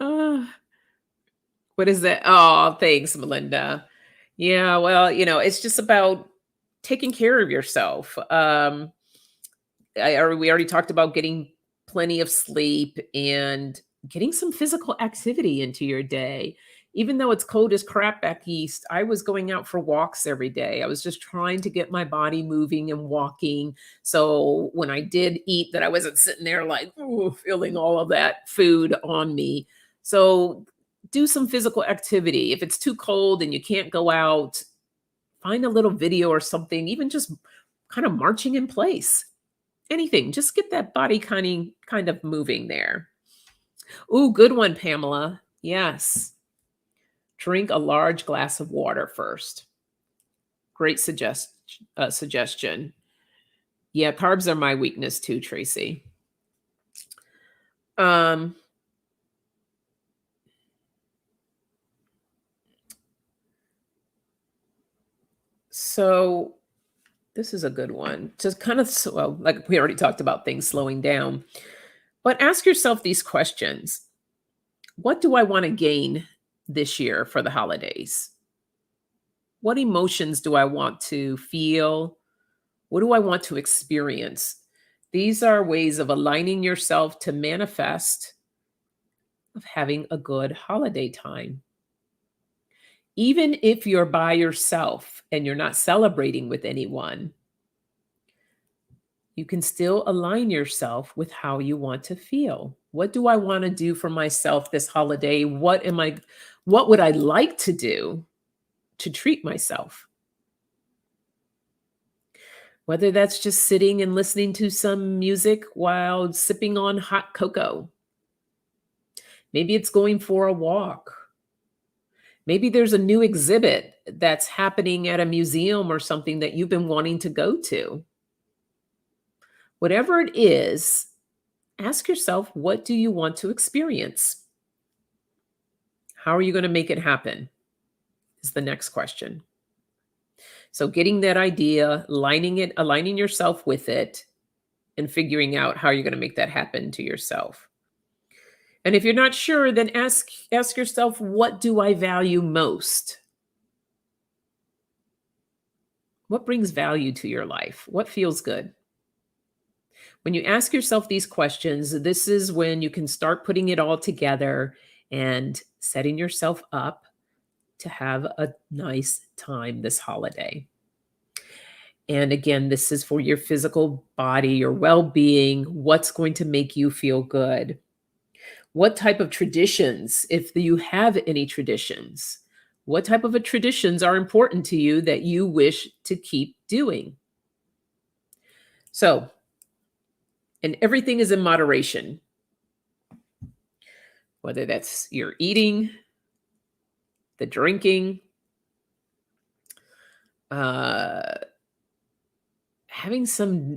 Uh, what is that? Oh, thanks, Melinda. Yeah, well, it's just about taking care of yourself. We already talked about getting plenty of sleep and getting some physical activity into your day. Even though it's cold as crap back east, I was going out for walks every day. I was just trying to get my body moving and walking. So when I did eat, that I wasn't sitting there like, ooh, feeling all of that food on me. So do some physical activity. If it's too cold and you can't go out, find a little video or something, even just kind of marching in place. Anything, just get that body kind of moving there. Ooh, good one, Pamela. Yes. Drink a large glass of water first. Great suggestion. Yeah, carbs are my weakness too, Tracy. Um, so this is a good one. Just kind of, well, like we already talked about things slowing down, but ask yourself these questions. What do I want to gain this year for the holidays? What emotions do I want to feel? What do I want to experience? These are ways of aligning yourself to manifest of having a good holiday time. Even if you're by yourself and you're not celebrating with anyone, you can still align yourself with how you want to feel. What do I want to do for myself this holiday? What would I like to do to treat myself? Whether that's just sitting and listening to some music while sipping on hot cocoa. Maybe it's going for a walk. Maybe there's a new exhibit that's happening at a museum or something that you've been wanting to go to. Whatever it is, ask yourself, what do you want to experience? How are you going to make it happen? Is the next question. So getting that idea, aligning yourself with it, and figuring out how you're going to make that happen to yourself. And if you're not sure, then ask yourself, what do I value most? What brings value to your life? What feels good? When you ask yourself these questions, this is when you can start putting it all together and setting yourself up to have a nice time this holiday. And again, this is for your physical body, your well being, what's going to make you feel good. What type of traditions, if you have any traditions, what type of traditions are important to you that you wish to keep doing? So, and everything is in moderation, whether that's your eating, the drinking, uh, having some,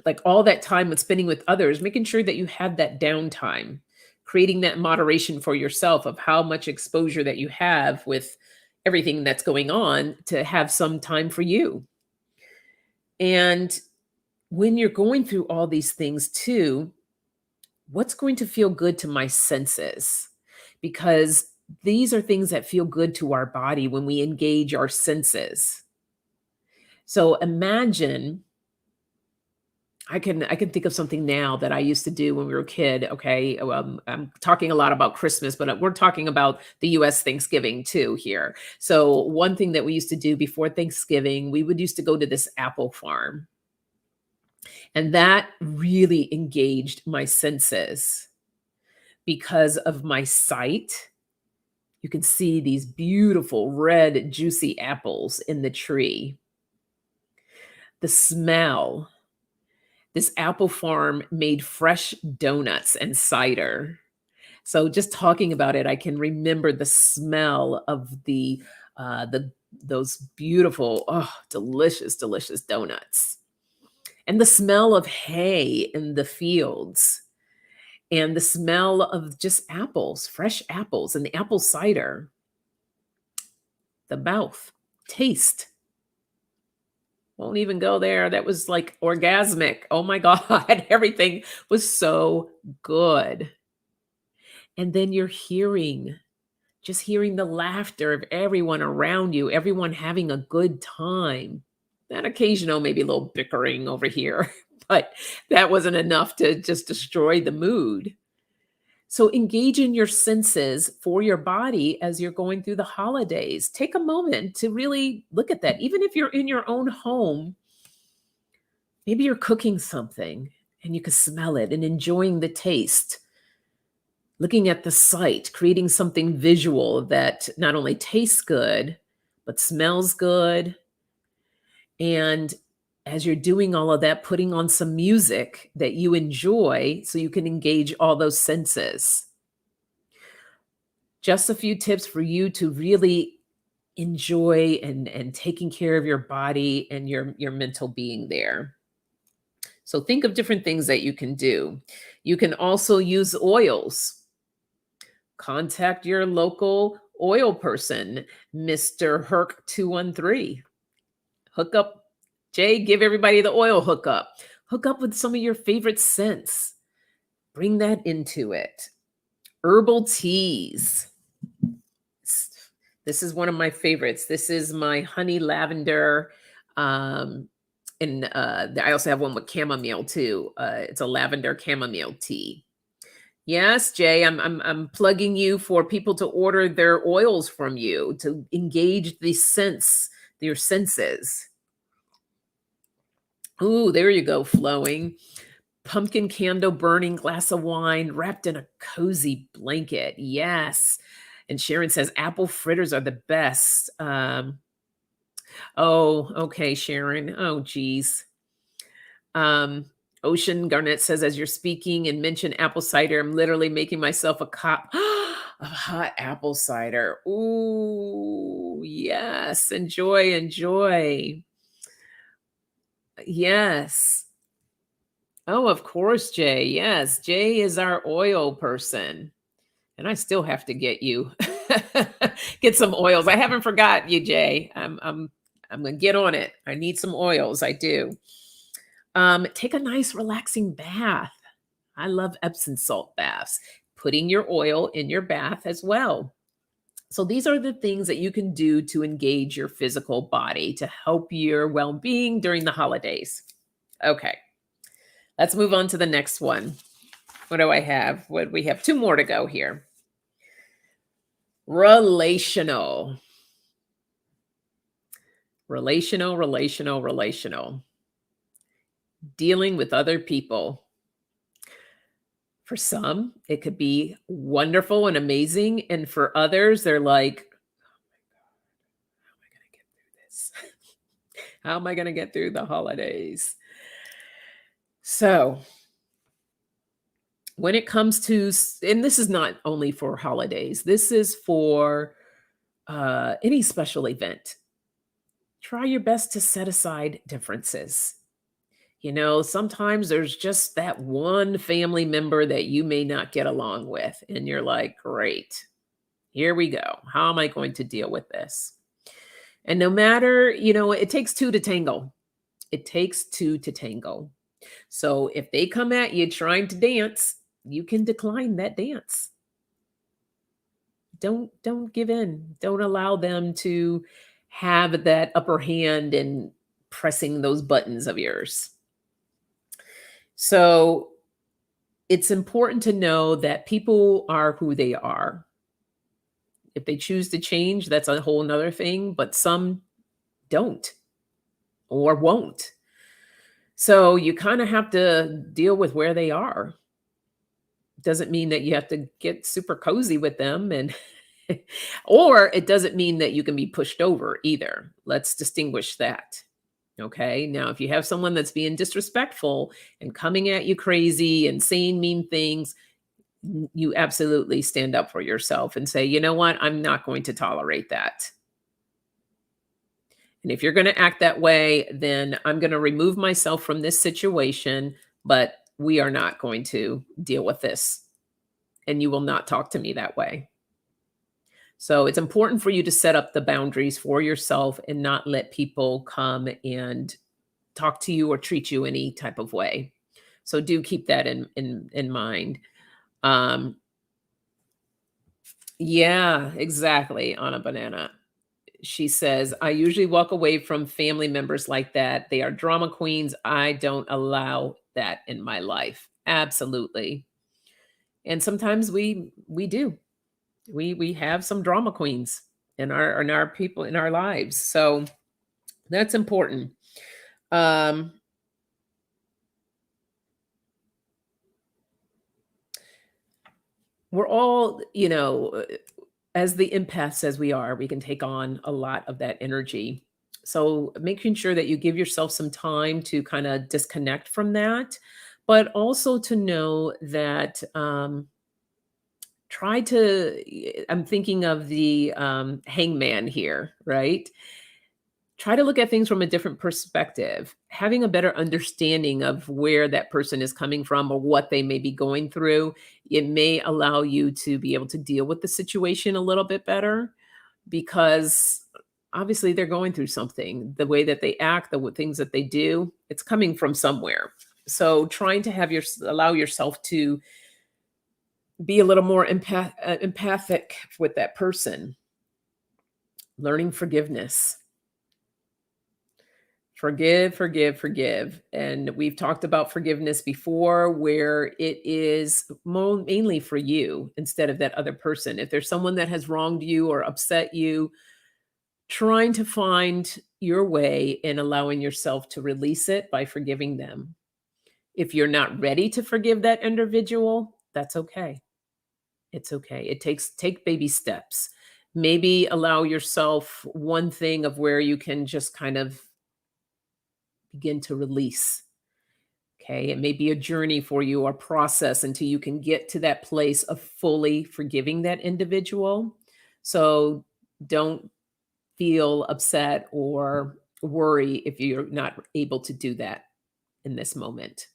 like all that time with spending with others, making sure that you have that downtime, creating that moderation for yourself of how much exposure that you have with everything that's going on to have some time for you. And when you're going through all these things too, what's going to feel good to my senses? Because these are things that feel good to our body when we engage our senses. So imagine, I can think of something now that I used to do when we were a kid. Okay, I'm talking a lot about Christmas, but we're talking about the U.S. Thanksgiving too here. So one thing that we used to do before Thanksgiving, we would used to go to this apple farm, and that really engaged my senses because of my sight. You can see these beautiful red, juicy apples in the tree. The smell. This apple farm made fresh donuts and cider. So just talking about it, I can remember the smell of the those beautiful, oh, delicious, delicious donuts. And the smell of hay in the fields, and the smell of just apples, fresh apples, and the apple cider. The mouth, taste. Won't even go there. That was like orgasmic. Oh my God. Everything was so good. And then you're just hearing the laughter of everyone around you, everyone having a good time. That occasional, maybe a little bickering over here, but that wasn't enough to just destroy the mood. So engage in your senses for your body as you're going through the holidays. Take a moment to really look at that. Even if you're in your own home, maybe you're cooking something and you can smell it and enjoying the taste. Looking at the sight, creating something visual that not only tastes good, but smells good. And as you're doing all of that, putting on some music that you enjoy so you can engage all those senses. Just a few tips for you to really enjoy and taking care of your body and your mental being there. So think of different things that you can do. You can also use oils. Contact your local oil person, Mr. Herc 213. Hook up, Jay, give everybody the oil hookup. Hook up with some of your favorite scents. Bring that into it. Herbal teas. This is one of my favorites. This is my honey lavender. And I also have one with chamomile too. It's a lavender chamomile tea. Yes, Jay, I'm plugging you for people to order their oils from you to engage the sense, your senses. Ooh, there you go, flowing. Pumpkin candle burning, glass of wine, wrapped in a cozy blanket. Yes. And Sharon says apple fritters are the best. Oh, okay, Sharon. Oh, geez. Um, Ocean Garnett says, as you're speaking and mention apple cider, I'm literally making myself a cup of hot apple cider. Ooh, yes. Enjoy, enjoy. Yes. Oh, of course, Jay. Yes, Jay is our oil person. And I still have to get you get some oils. I haven't forgot you, Jay. I'm gonna get on it. I need some oils. I do. Take a nice relaxing bath. I love Epsom salt baths. Putting your oil in your bath as well. So these are the things that you can do to engage your physical body to help your well-being during the holidays. Okay. Let's move on to the next one. What do I have? What we have? Two more to go here. Relational. Relational. Dealing with other people. For some, it could be wonderful and amazing. And for others, they're like, how am I going to get through the holidays? So when it comes to, and this is not only for holidays, this is for any special event. Try your best to set aside differences. You know, sometimes there's just that one family member that you may not get along with, and you're like, great, here we go. How am I going to deal with this? And no matter, it takes two to tango. It takes two to tango. So if they come at you trying to dance, you can decline that dance. Don't give in. Don't allow them to have that upper hand in pressing those buttons of yours. So it's important to know that people are who they are. If they choose to change, that's a whole nother thing, but some don't or won't. So you kind of have to deal with where they are. Doesn't mean that you have to get super cozy with them and or it doesn't mean that you can be pushed over either. Let's distinguish that. Okay. Now, if you have someone that's being disrespectful and coming at you crazy and saying mean things, you absolutely stand up for yourself and say, you know what? I'm not going to tolerate that. And if you're going to act that way, then I'm going to remove myself from this situation, but we are not going to deal with this. And you will not talk to me that way. So it's important for you to set up the boundaries for yourself and not let people come and talk to you or treat you any type of way. So do keep that in mind. Yeah, exactly. On a banana. She says, I usually walk away from family members like that. They are drama queens. I don't allow that in my life. Absolutely. And sometimes we do. We have some drama queens in our people in our lives. So that's important. We're all, as the empaths as we are, we can take on a lot of that energy. So making sure that you give yourself some time to kind of disconnect from that, but also to know that try to, I'm thinking of the hangman here, right? try to look at things from a different perspective. Having a better understanding of where that person is coming from or what they may be going through, it may allow you to be able to deal with the situation a little bit better because obviously they're going through something. The way that they act, things that they do, it's coming from somewhere. So trying to allow yourself to be a little more empathic with that person. Learning forgiveness. Forgive, forgive, forgive. And we've talked about forgiveness before, where it is mainly for you instead of that other person. If there's someone that has wronged you or upset you, trying to find your way in allowing yourself to release it by forgiving them. If you're not ready to forgive that individual, that's okay. It's okay. Take baby steps. Maybe allow yourself one thing of where you can just kind of begin to release. Okay. It may be a journey for you or process until you can get to that place of fully forgiving that individual. So don't feel upset or worry if you're not able to do that in this moment.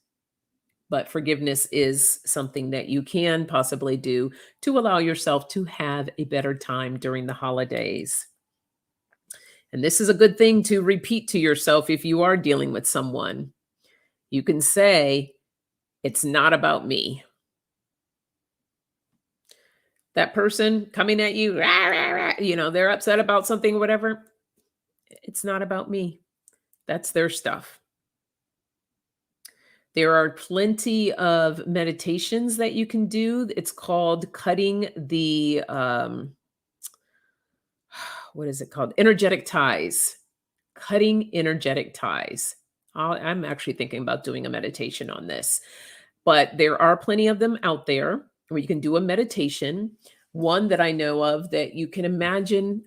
But forgiveness is something that you can possibly do to allow yourself to have a better time during the holidays. And this is a good thing to repeat to yourself if you are dealing with someone. You can say, "It's not about me." That person coming at you, "Rah, rah, rah," they're upset about something or whatever. It's not about me. That's their stuff. There are plenty of meditations that you can do. It's called cutting the, what is it called? Energetic ties. Cutting energetic ties. I'm actually thinking about doing a meditation on this, but there are plenty of them out there where you can do a meditation. One that I know of that you can imagine,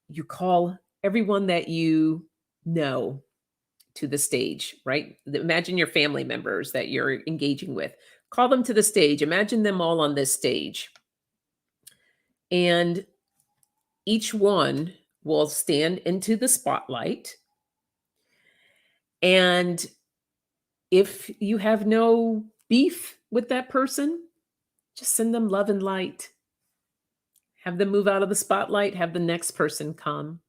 you call everyone that you know to the stage, right? Imagine your family members that you're engaging with. Call them to the stage. Imagine them all on this stage. And each one will stand into the spotlight. And if you have no beef with that person, just send them love and light. Have them move out of the spotlight, have the next person come.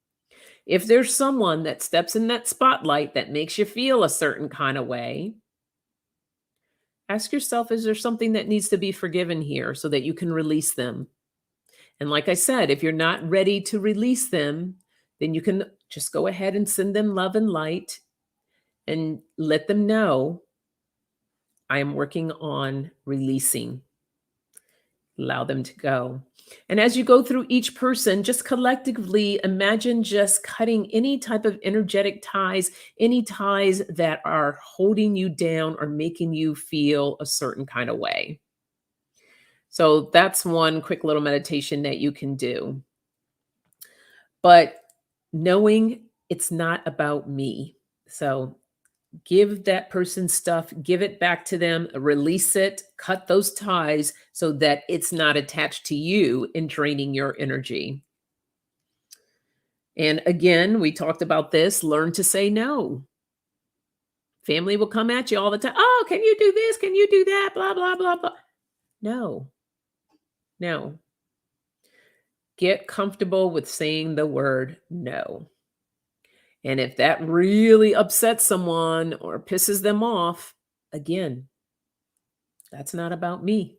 If there's someone that steps in that spotlight that makes you feel a certain kind of way, ask yourself, is there something that needs to be forgiven here so that you can release them? And like I said, if you're not ready to release them, then you can just go ahead and send them love and light and let them know, I am working on releasing. Allow them to go. And as you go through each person, just collectively imagine just cutting any type of energetic ties, any ties that are holding you down or making you feel a certain kind of way. So that's one quick little meditation that you can do. But knowing it's not about me. So give that person stuff, give it back to them, release it, cut those ties so that it's not attached to you and draining your energy. And again, we talked about this, learn to say no. Family will come at you all the time. Oh, can you do this? Can you do that? Blah, blah, blah, blah. No, no. Get comfortable with saying the word no. And if that really upsets someone or pisses them off, again, that's not about me.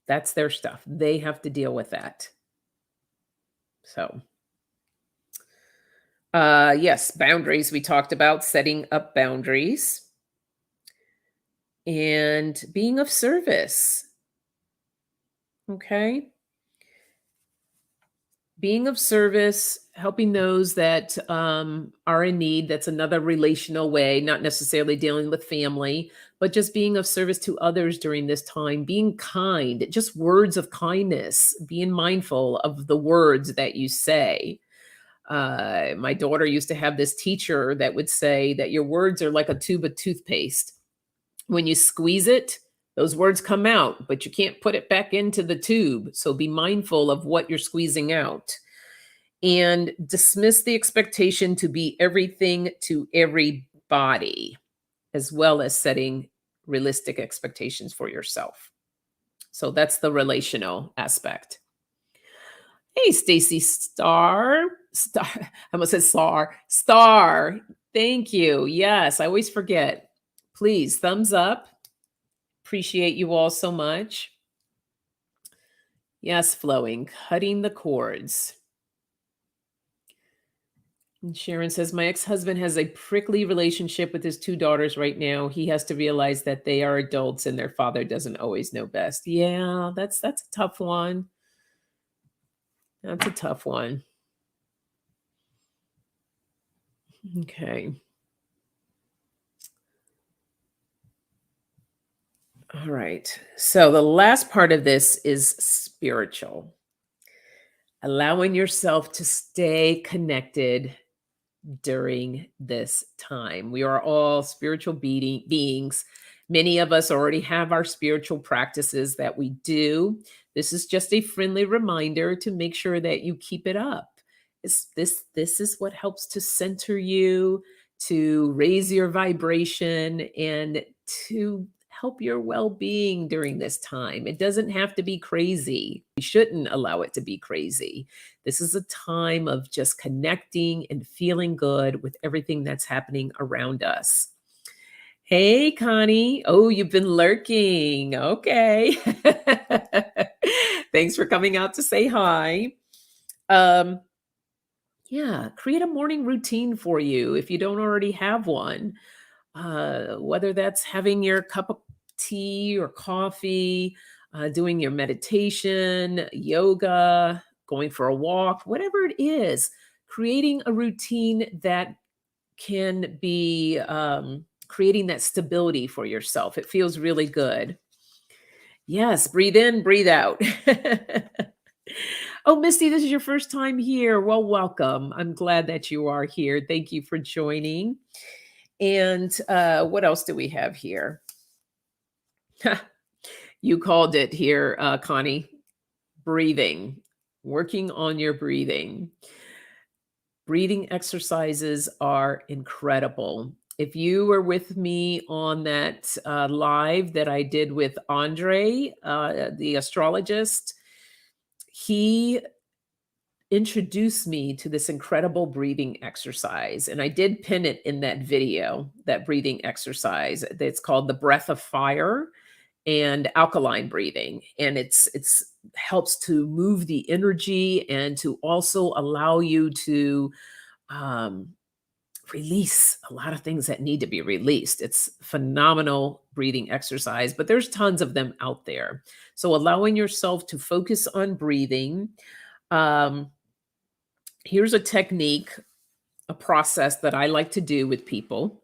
That's their stuff. They have to deal with that. So, yes, boundaries. We talked about setting up boundaries and being of service. Okay. Being of service, helping those that are in need. That's another relational way, not necessarily dealing with family, but just being of service to others during this time, being kind, just words of kindness, being mindful of the words that you say. My daughter used to have this teacher that would say that your words are like a tube of toothpaste. When you squeeze it, those words come out, but you can't put it back into the tube. So be mindful of what you're squeezing out. and dismiss the expectation to be everything to everybody, as well as setting realistic expectations for yourself. So that's the relational aspect. Hey, Stacy Star. I almost said Star. Thank you. Yes, I always forget. Please, thumbs up. Appreciate you all so much. Yes, flowing, cutting the cords. And Sharon says, my ex-husband has a prickly relationship with his two daughters right now. He has to realize that they are adults and their father doesn't always know best. Yeah, that's a tough one. That's a tough one. Okay. All right. So the last part of this is spiritual. Allowing yourself to stay connected during this time. We are all spiritual beings. Many of us already have our spiritual practices that we do. This is just a friendly reminder to make sure that you keep it up. This is what helps to center you, to raise your vibration, and to help your well-being during this time. It doesn't have to be crazy. We shouldn't allow it to be crazy. This is a time of just connecting and feeling good with everything that's happening around us. Hey, Connie. Oh, you've been lurking. Okay. Thanks for coming out to say hi. Yeah, create a morning routine for you if you don't already have one. Whether that's having your cup of tea or coffee, doing your meditation, yoga, going for a walk, whatever it is, creating a routine that can be creating that stability for yourself. It feels really good. Yes, breathe in, breathe out. Oh, Misty, this is your first time here. Well, welcome. I'm glad that you are here. Thank you for joining. And what else do we have here? You called it here, Connie. Breathing, working on your breathing. Breathing exercises are incredible. If you were with me on that live that I did with Andre, the astrologist, he introduced me to this incredible breathing exercise. And I did pin it in that video, that breathing exercise. It's called the breath of fire and alkaline breathing. And it's helps to move the energy and to also allow you to um, release a lot of things that need to be released. It's phenomenal breathing exercise, but there's tons of them out there. So allowing yourself to focus on breathing. Here's a technique, a process that I like to do with people,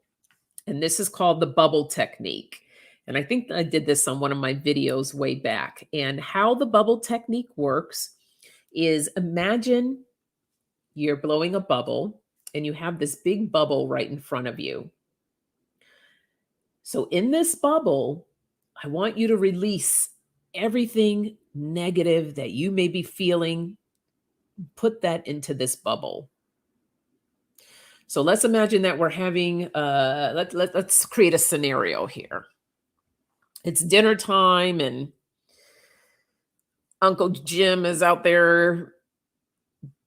and this is called the bubble technique. And I think I did this on one of my videos way back. And how the bubble technique works is imagine you're blowing a bubble and you have this big bubble right in front of you. So in this bubble, I want you to release everything negative that you may be feeling, put that into this bubble. So let's imagine that we're having let's create a scenario here. It's dinner time and Uncle Jim is out there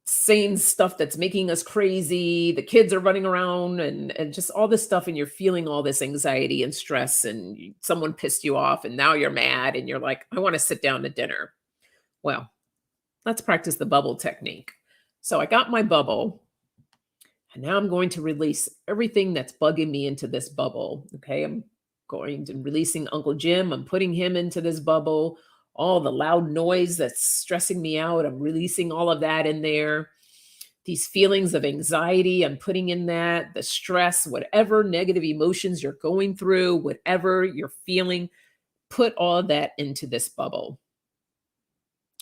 saying stuff that's making us crazy. The kids are running around and just all this stuff, and you're feeling all this anxiety and stress, and someone pissed you off and now you're mad and you're like, I want to sit down to dinner. Well, let's practice the bubble technique. So I got my bubble. And now I'm going to release everything that's bugging me into this bubble. Okay. I'm going to releasing Uncle Jim. I'm putting him into this bubble. All the loud noise that's stressing me out, I'm releasing all of that in there. These feelings of anxiety, I'm putting in that. The stress, whatever negative emotions you're going through, whatever you're feeling, put all of that into this bubble.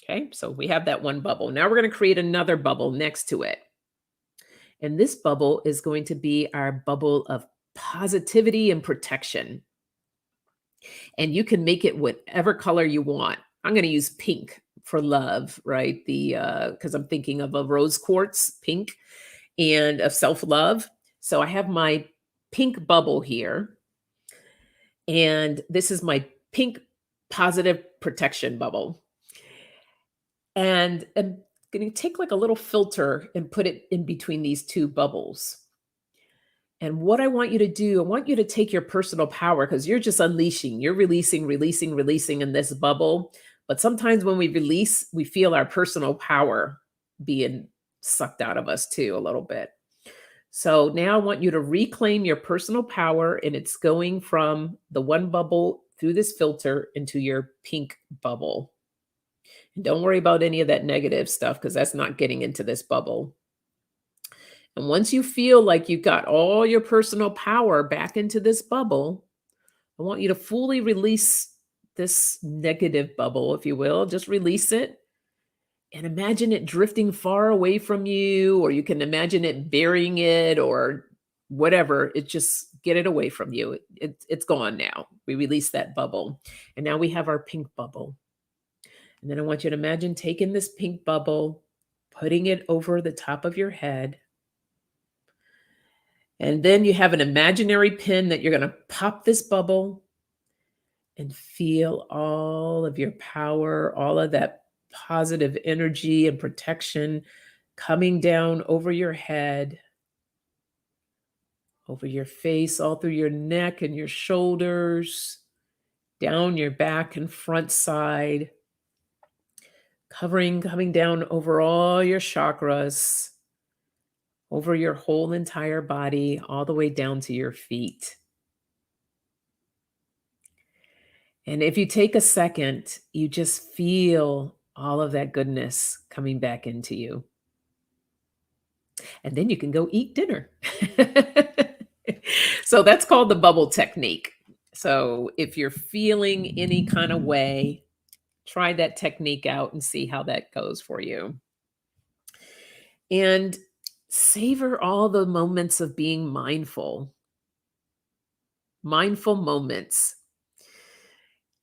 Okay. So we have that one bubble. Now we're going to create another bubble next to it. And this bubble is going to be our bubble of positivity and protection. And you can make it whatever color you want. I'm going to use pink for love, right? Because I'm thinking of a rose quartz, pink, and of self love. So I have my pink bubble here, and this is my pink positive protection bubble. And I'm going to take like a little filter and put it in between these two bubbles. And what I want you to do, I want you to take your personal power because you're just unleashing, you're releasing, releasing, releasing in this bubble. But sometimes when we release, we feel our personal power being sucked out of us too, a little bit. So now I want you to reclaim your personal power, and it's going from the one bubble through this filter into your pink bubble. And don't worry about any of that negative stuff because that's not getting into this bubble. And once you feel like you got all your personal power back into this bubble, I want you to fully release this negative bubble, if you will. Just release it and imagine it drifting far away from you, or you can imagine it burying it or whatever. It just get it away from you. It's gone now. We release that bubble. And now we have our pink bubble. And then I want you to imagine taking this pink bubble, putting it over the top of your head. And then you have an imaginary pin that you're going to pop this bubble and feel all of your power, all of that positive energy and protection coming down over your head, over your face, all through your neck and your shoulders, down your back and front side, coming down over all your chakras, over your whole entire body, all the way down to your feet. And if you take a second, you just feel all of that goodness coming back into you. And then you can go eat dinner. So that's called the bubble technique. So if you're feeling any kind of way, try that technique out and see how that goes for you. And savor all the moments of being mindful. Mindful moments.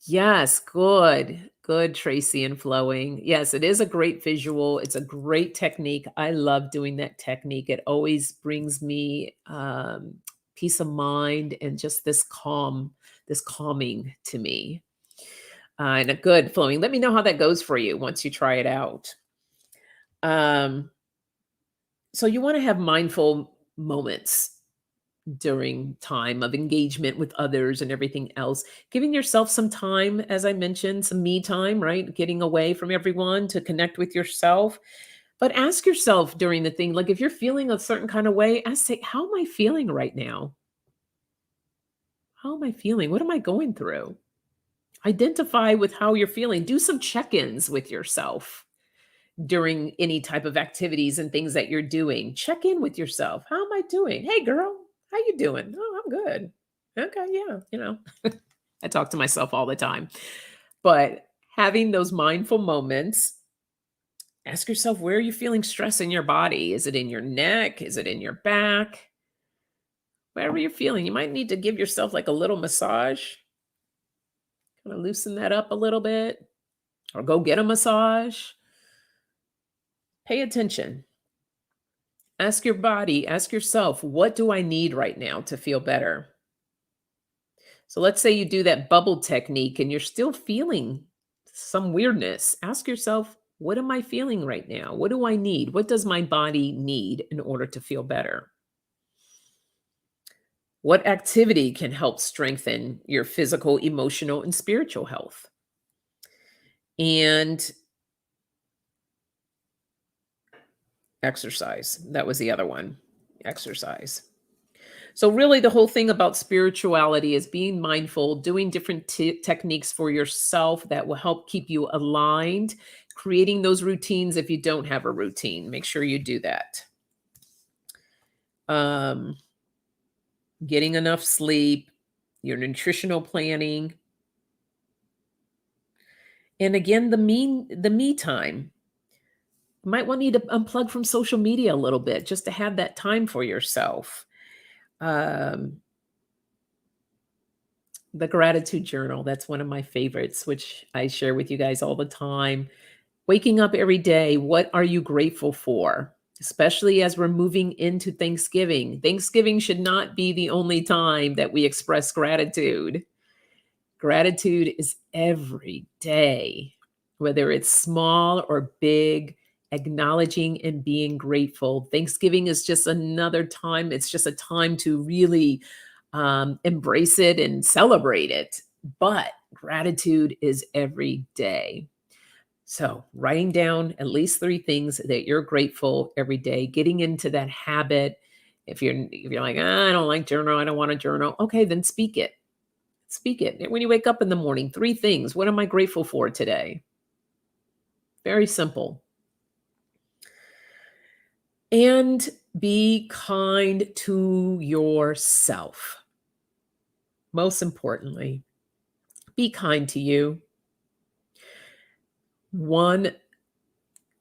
Yes, good. Good, Tracy and flowing. Yes, it is a great visual. It's a great technique. I love doing that technique. It always brings me peace of mind and just this calming to me. And a good flowing. Let me know how that goes for you once you try it out. So you want to have mindful moments during time of engagement with others and everything else, giving yourself some time, as I mentioned, some me time, right? Getting away from everyone to connect with yourself. But ask yourself during the thing, like if you're feeling a certain kind of way, say, how am I feeling right now? How am I feeling? What am I going through? Identify with how you're feeling. Do some check-ins with yourself during any type of activities and things that you're doing. Check in with yourself. How am I doing? Hey girl, how you doing? Oh, I'm good. Okay, yeah. I talk to myself all the time. But having those mindful moments, ask yourself, where are you feeling stress in your body? Is it in your neck? Is it in your back? Wherever you're feeling, you might need to give yourself like a little massage. Kind of loosen that up a little bit, or go get a massage. Pay attention. Ask your body, ask yourself, what do I need right now to feel better? So let's say you do that bubble technique and you're still feeling some weirdness. Ask yourself, what am I feeling right now? What do I need? What does my body need in order to feel better? What activity can help strengthen your physical, emotional, and spiritual health? And exercise. That was the other one. Exercise. So, really, the whole thing about spirituality is being mindful, doing different techniques for yourself that will help keep you aligned, creating those routines if you don't have a routine. Make sure you do that. Um, Getting enough sleep, your nutritional planning. And again, the me time. You might want to need to unplug from social media a little bit just to have that time for yourself. Um, The gratitude journal, that's one of my favorites, which I share with you guys all the time. Waking up every day, what are you grateful for? Especially as we're moving into Thanksgiving. Thanksgiving should not be the only time that we express gratitude. Gratitude is every day, whether it's small or big, acknowledging and being grateful. Thanksgiving is just another time, it's just a time to really embrace it and celebrate it. But gratitude is every day. So, writing down at least 3 things that you're grateful every day, getting into that habit. If you're like, "Ah, I don't like journal, I don't want to journal." Okay, then speak it. Speak it. When you wake up in the morning, 3 things. What am I grateful for today? Very simple. And be kind to yourself. Most importantly, be kind to you. One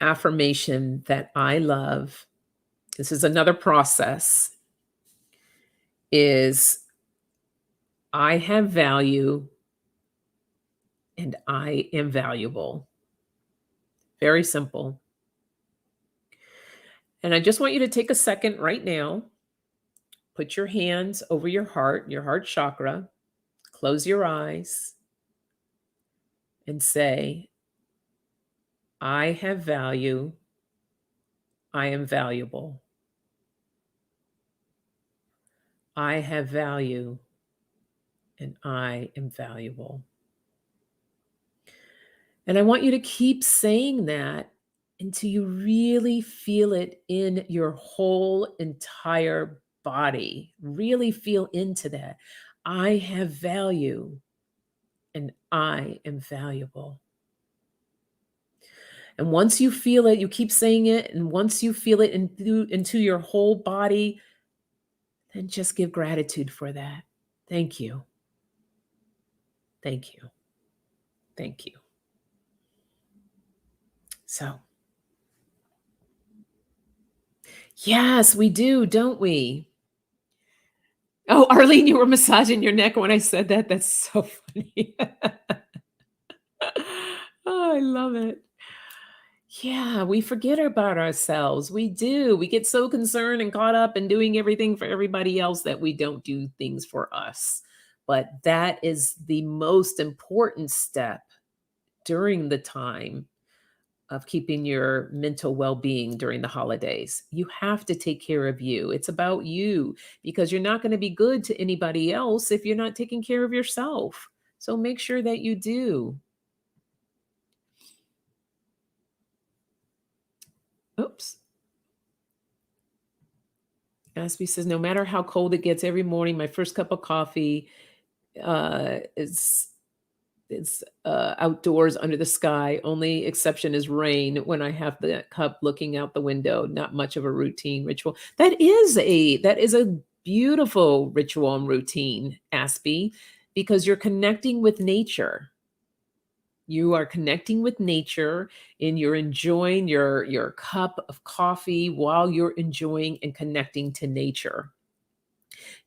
affirmation that I love, this is another process, is I have value and I am valuable. Very simple. And I just want you to take a second right now, put your hands over your heart chakra, close your eyes, and say, I have value. I am valuable. I have value and I am valuable. And I want you to keep saying that until you really feel it in your whole entire body. Really feel into that. I have value and I am valuable. And once you feel it, you keep saying it. And once you feel it into your whole body, then just give gratitude for that. Thank you. Thank you. Thank you. So, yes, we do, don't we? Oh, Arlene, you were massaging your neck when I said that. That's so funny. Oh, I love it. Yeah, we forget about ourselves. We do. We get so concerned and caught up in doing everything for everybody else that we don't do things for us. But that is the most important step during the time of keeping your mental well-being during the holidays. You have to take care of you. It's about you because you're not going to be good to anybody else if you're not taking care of yourself. So make sure that you do. Oops. Aspie says, no matter how cold it gets every morning, my first cup of coffee is outdoors under the sky. Only exception is rain when I have the cup looking out the window. Not much of a routine ritual. That is a beautiful ritual and routine, Aspie, because you're connecting with nature. You are connecting with nature and you're enjoying your cup of coffee while you're enjoying and connecting to nature.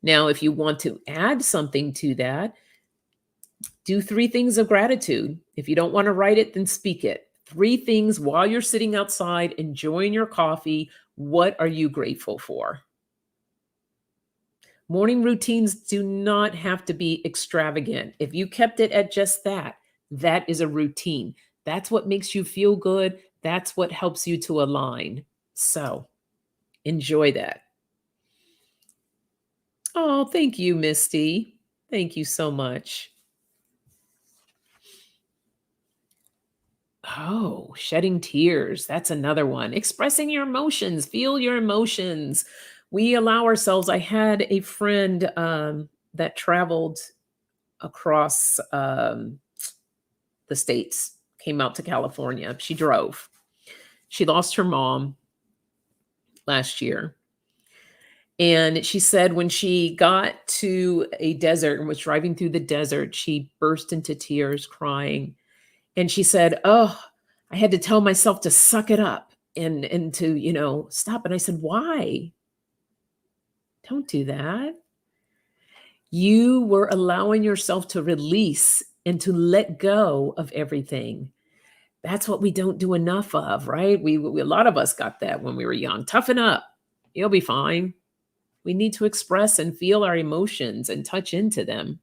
Now, if you want to add something to that, do 3 things of gratitude. If you don't want to write it, then speak it. 3 things while you're sitting outside enjoying your coffee. What are you grateful for? Morning routines do not have to be extravagant. If you kept it at just that, that is a routine. That's what makes you feel good. That's what helps you to align. So enjoy that. Oh, thank you, Misty. Thank you so much. Oh, shedding tears. That's another one. Expressing your emotions, feel your emotions. We allow ourselves. I had a friend that traveled across the states, came out to California. She drove. She lost her mom last year. And she said when she got to a desert and was driving through the desert, she burst into tears crying. And she said, "Oh, I had to tell myself to suck it up and to, stop." And I said, "Why? Don't do that." You were allowing yourself to release and to let go of everything. That's what we don't do enough of, right? A lot of us got that when we were young. Toughen up. You'll be fine. We need to express and feel our emotions and touch into them.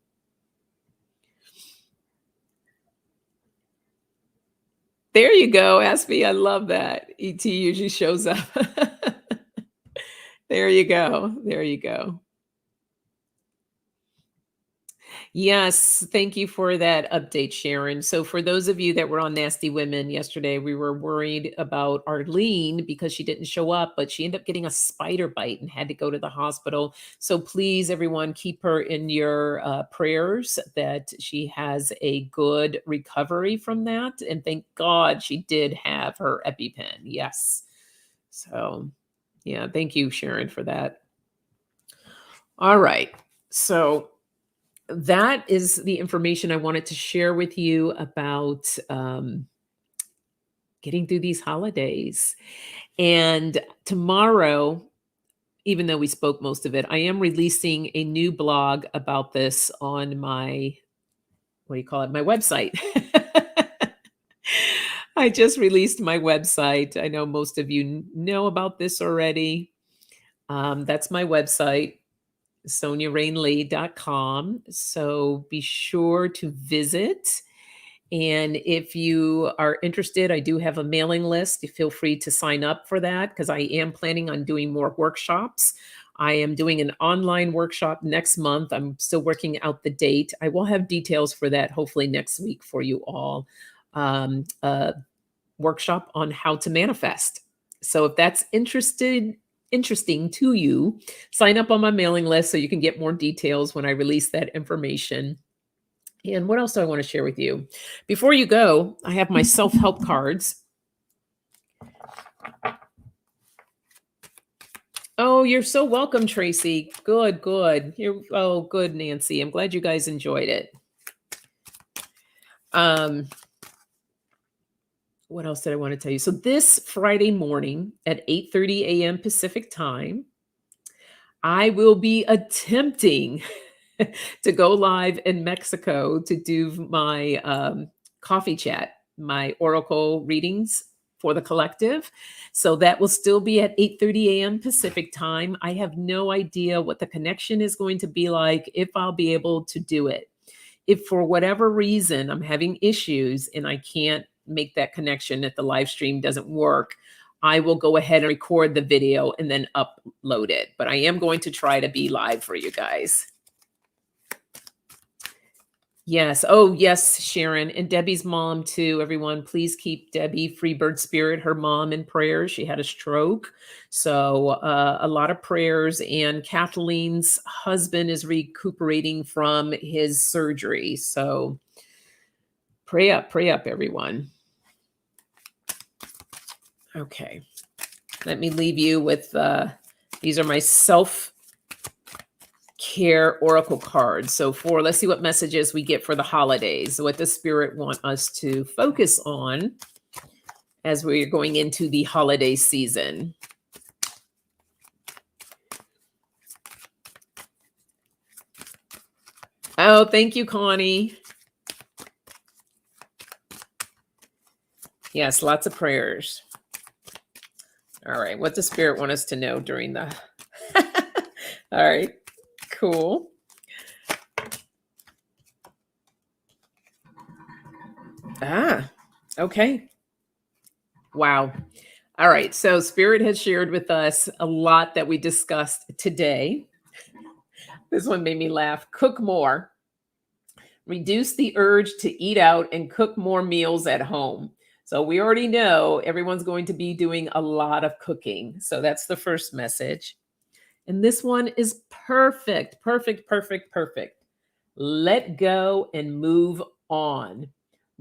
There you go, ask me. I love that. ET usually shows up. There you go. There you go. Yes, thank you for that update, Sharon. So, for those of you that were on Nasty Women yesterday, we were worried about Arlene because she didn't show up, but she ended up getting a spider bite and had to go to the hospital. So, please, everyone, keep her in your prayers that she has a good recovery from that. And thank God she did have her EpiPen. Yes. So, yeah, thank you, Sharon, for that. All right. So, that is the information I wanted to share with you about getting through these holidays. And tomorrow, even though we spoke most of it, I am releasing a new blog about this on my, what do you call it? My website. I just released my website. I know most of you know about this already. That's my website, soniarainlee.com. So be sure to visit. And if you are interested, I do have a mailing list. You feel free to sign up for that because I am planning on doing more workshops. I am doing an online workshop next month. I'm still working out the date. I will have details for that hopefully next week for you all. A workshop on how to manifest. So if that's interesting to you, sign up on my mailing list so you can get more details when I release that information. And what else do I want to share with you? Before you go, I have my self-help cards. Oh, you're so welcome, Tracy. Good, good. Oh, good, Nancy. I'm glad you guys enjoyed it. What else did I want to tell you? So this Friday morning at 8:30 a.m. Pacific time, I will be attempting to go live in Mexico to do my coffee chat, my oracle readings for the collective. So that will still be at 8:30 a.m. Pacific time. I have no idea what the connection is going to be like, if I'll be able to do it. If for whatever reason I'm having issues and I can't make that connection, if the live stream doesn't work, I will go ahead and record the video and then upload it. But I am going to try to be live for you guys. Yes. Oh, yes, Sharon. And Debbie's mom, too. Everyone, please keep Debbie, Freebird Spirit, her mom, in prayers. She had a stroke. So, a lot of prayers. And Kathleen's husband is recuperating from his surgery. So, pray up, everyone. Okay. Let me leave you with these are my self-care oracle cards. So let's see what messages we get for the holidays. What does Spirit want us to focus on as we're going into the holiday season? Oh, thank you, Connie. Yes, lots of prayers. All right. What does Spirit want us to know during the... All right. Cool. Okay. Wow. All right. So Spirit has shared with us a lot that we discussed today. This one made me laugh. Cook more. Reduce the urge to eat out and cook more meals at home. So we already know everyone's going to be doing a lot of cooking. So that's the first message. And this one is perfect, perfect, perfect, perfect. Let go and move on.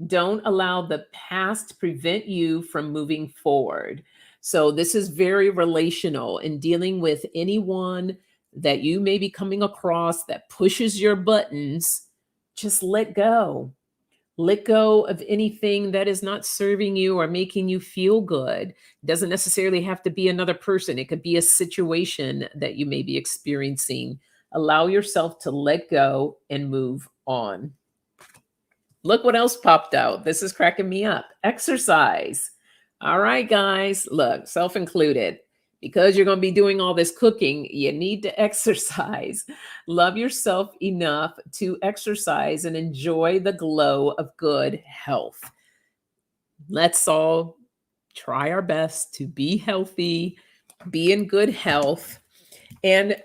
Don't allow the past prevent you from moving forward. So this is very relational in dealing with anyone that you may be coming across that pushes your buttons. Just let go. Let go of anything that is not serving you or making you feel good. It doesn't necessarily have to be another person. It could be a situation that you may be experiencing. Allow yourself to let go and move on. Look what else popped out. This is cracking me up. Exercise. All right, guys, look, self included. Because you're going to be doing all this cooking, you need to exercise. Love yourself enough to exercise and enjoy the glow of good health. Let's all try our best to be healthy, be in good health. And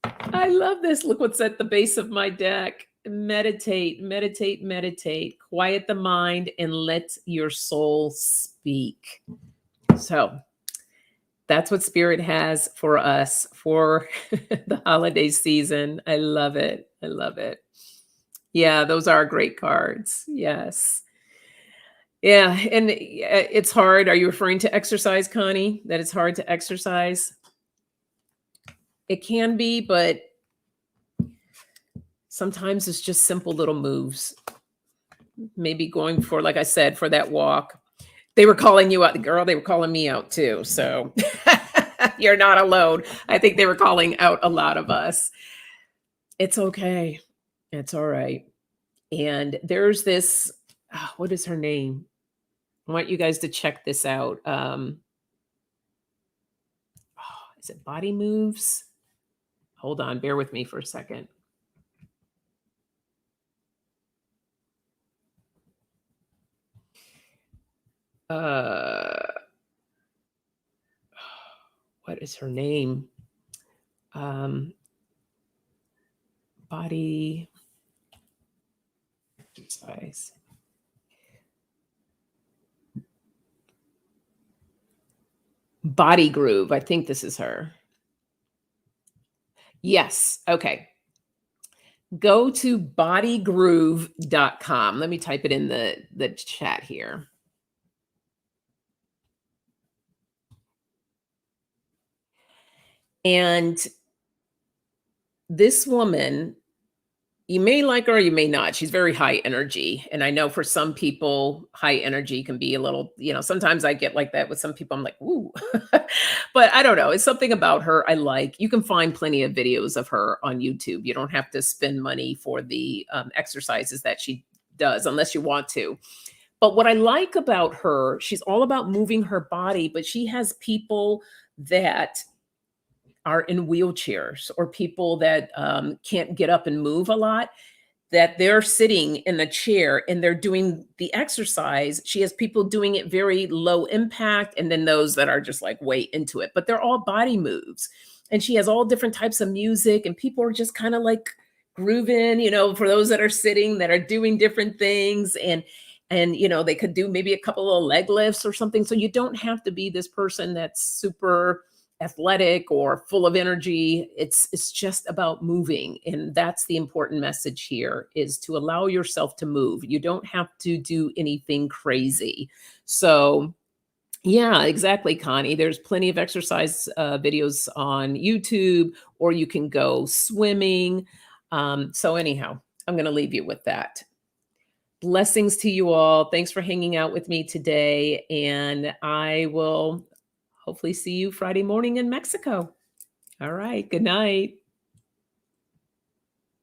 I love this. Look what's at the base of my deck. Meditate, meditate, meditate. Quiet the mind and let your soul speak. So that's what Spirit has for us for the holiday season. I love it. I love it. Yeah, those are great cards. Yes. Yeah. And it's hard. Are you referring to exercise, Connie? That it's hard to exercise? It can be, but sometimes it's just simple little moves. Maybe going for, like I said, for that walk. They were calling you out, girl. They were calling me out too. So you're not alone. I think they were calling out a lot of us. It's okay. It's all right. And there's this, what is her name? I want you guys to check this out. Is it Body Moves? Hold on. Bear with me for a second. What is her name? Body exercise. Body Groove. I think this is her. Yes. Okay. Go to bodygroove.com. Let me type it in the chat here. And this woman, you may like her or you may not. She's very high energy. And I know for some people, high energy can be a little, sometimes I get like that with some people. I'm like, ooh. But I don't know. It's something about her I like. You can find plenty of videos of her on YouTube. You don't have to spend money for the exercises that she does unless you want to. But what I like about her, she's all about moving her body, but she has people that are in wheelchairs or people that can't get up and move a lot, that they're sitting in a chair and they're doing the exercise. She has people doing it very low impact, and then those that are just like way into it, but they're all body moves. And she has all different types of music, and people are just kind of like grooving, for those that are sitting, that are doing different things. And they could do maybe a couple of leg lifts or something. So you don't have to be this person that's super athletic or full of energy. It's just about moving. And that's the important message here, is to allow yourself to move. You don't have to do anything crazy. So yeah, exactly, Connie. There's plenty of exercise videos on YouTube, or you can go swimming. So anyhow, I'm going to leave you with that. Blessings to you all. Thanks for hanging out with me today. And I will hopefully see you Friday morning in Mexico. All right. Good night.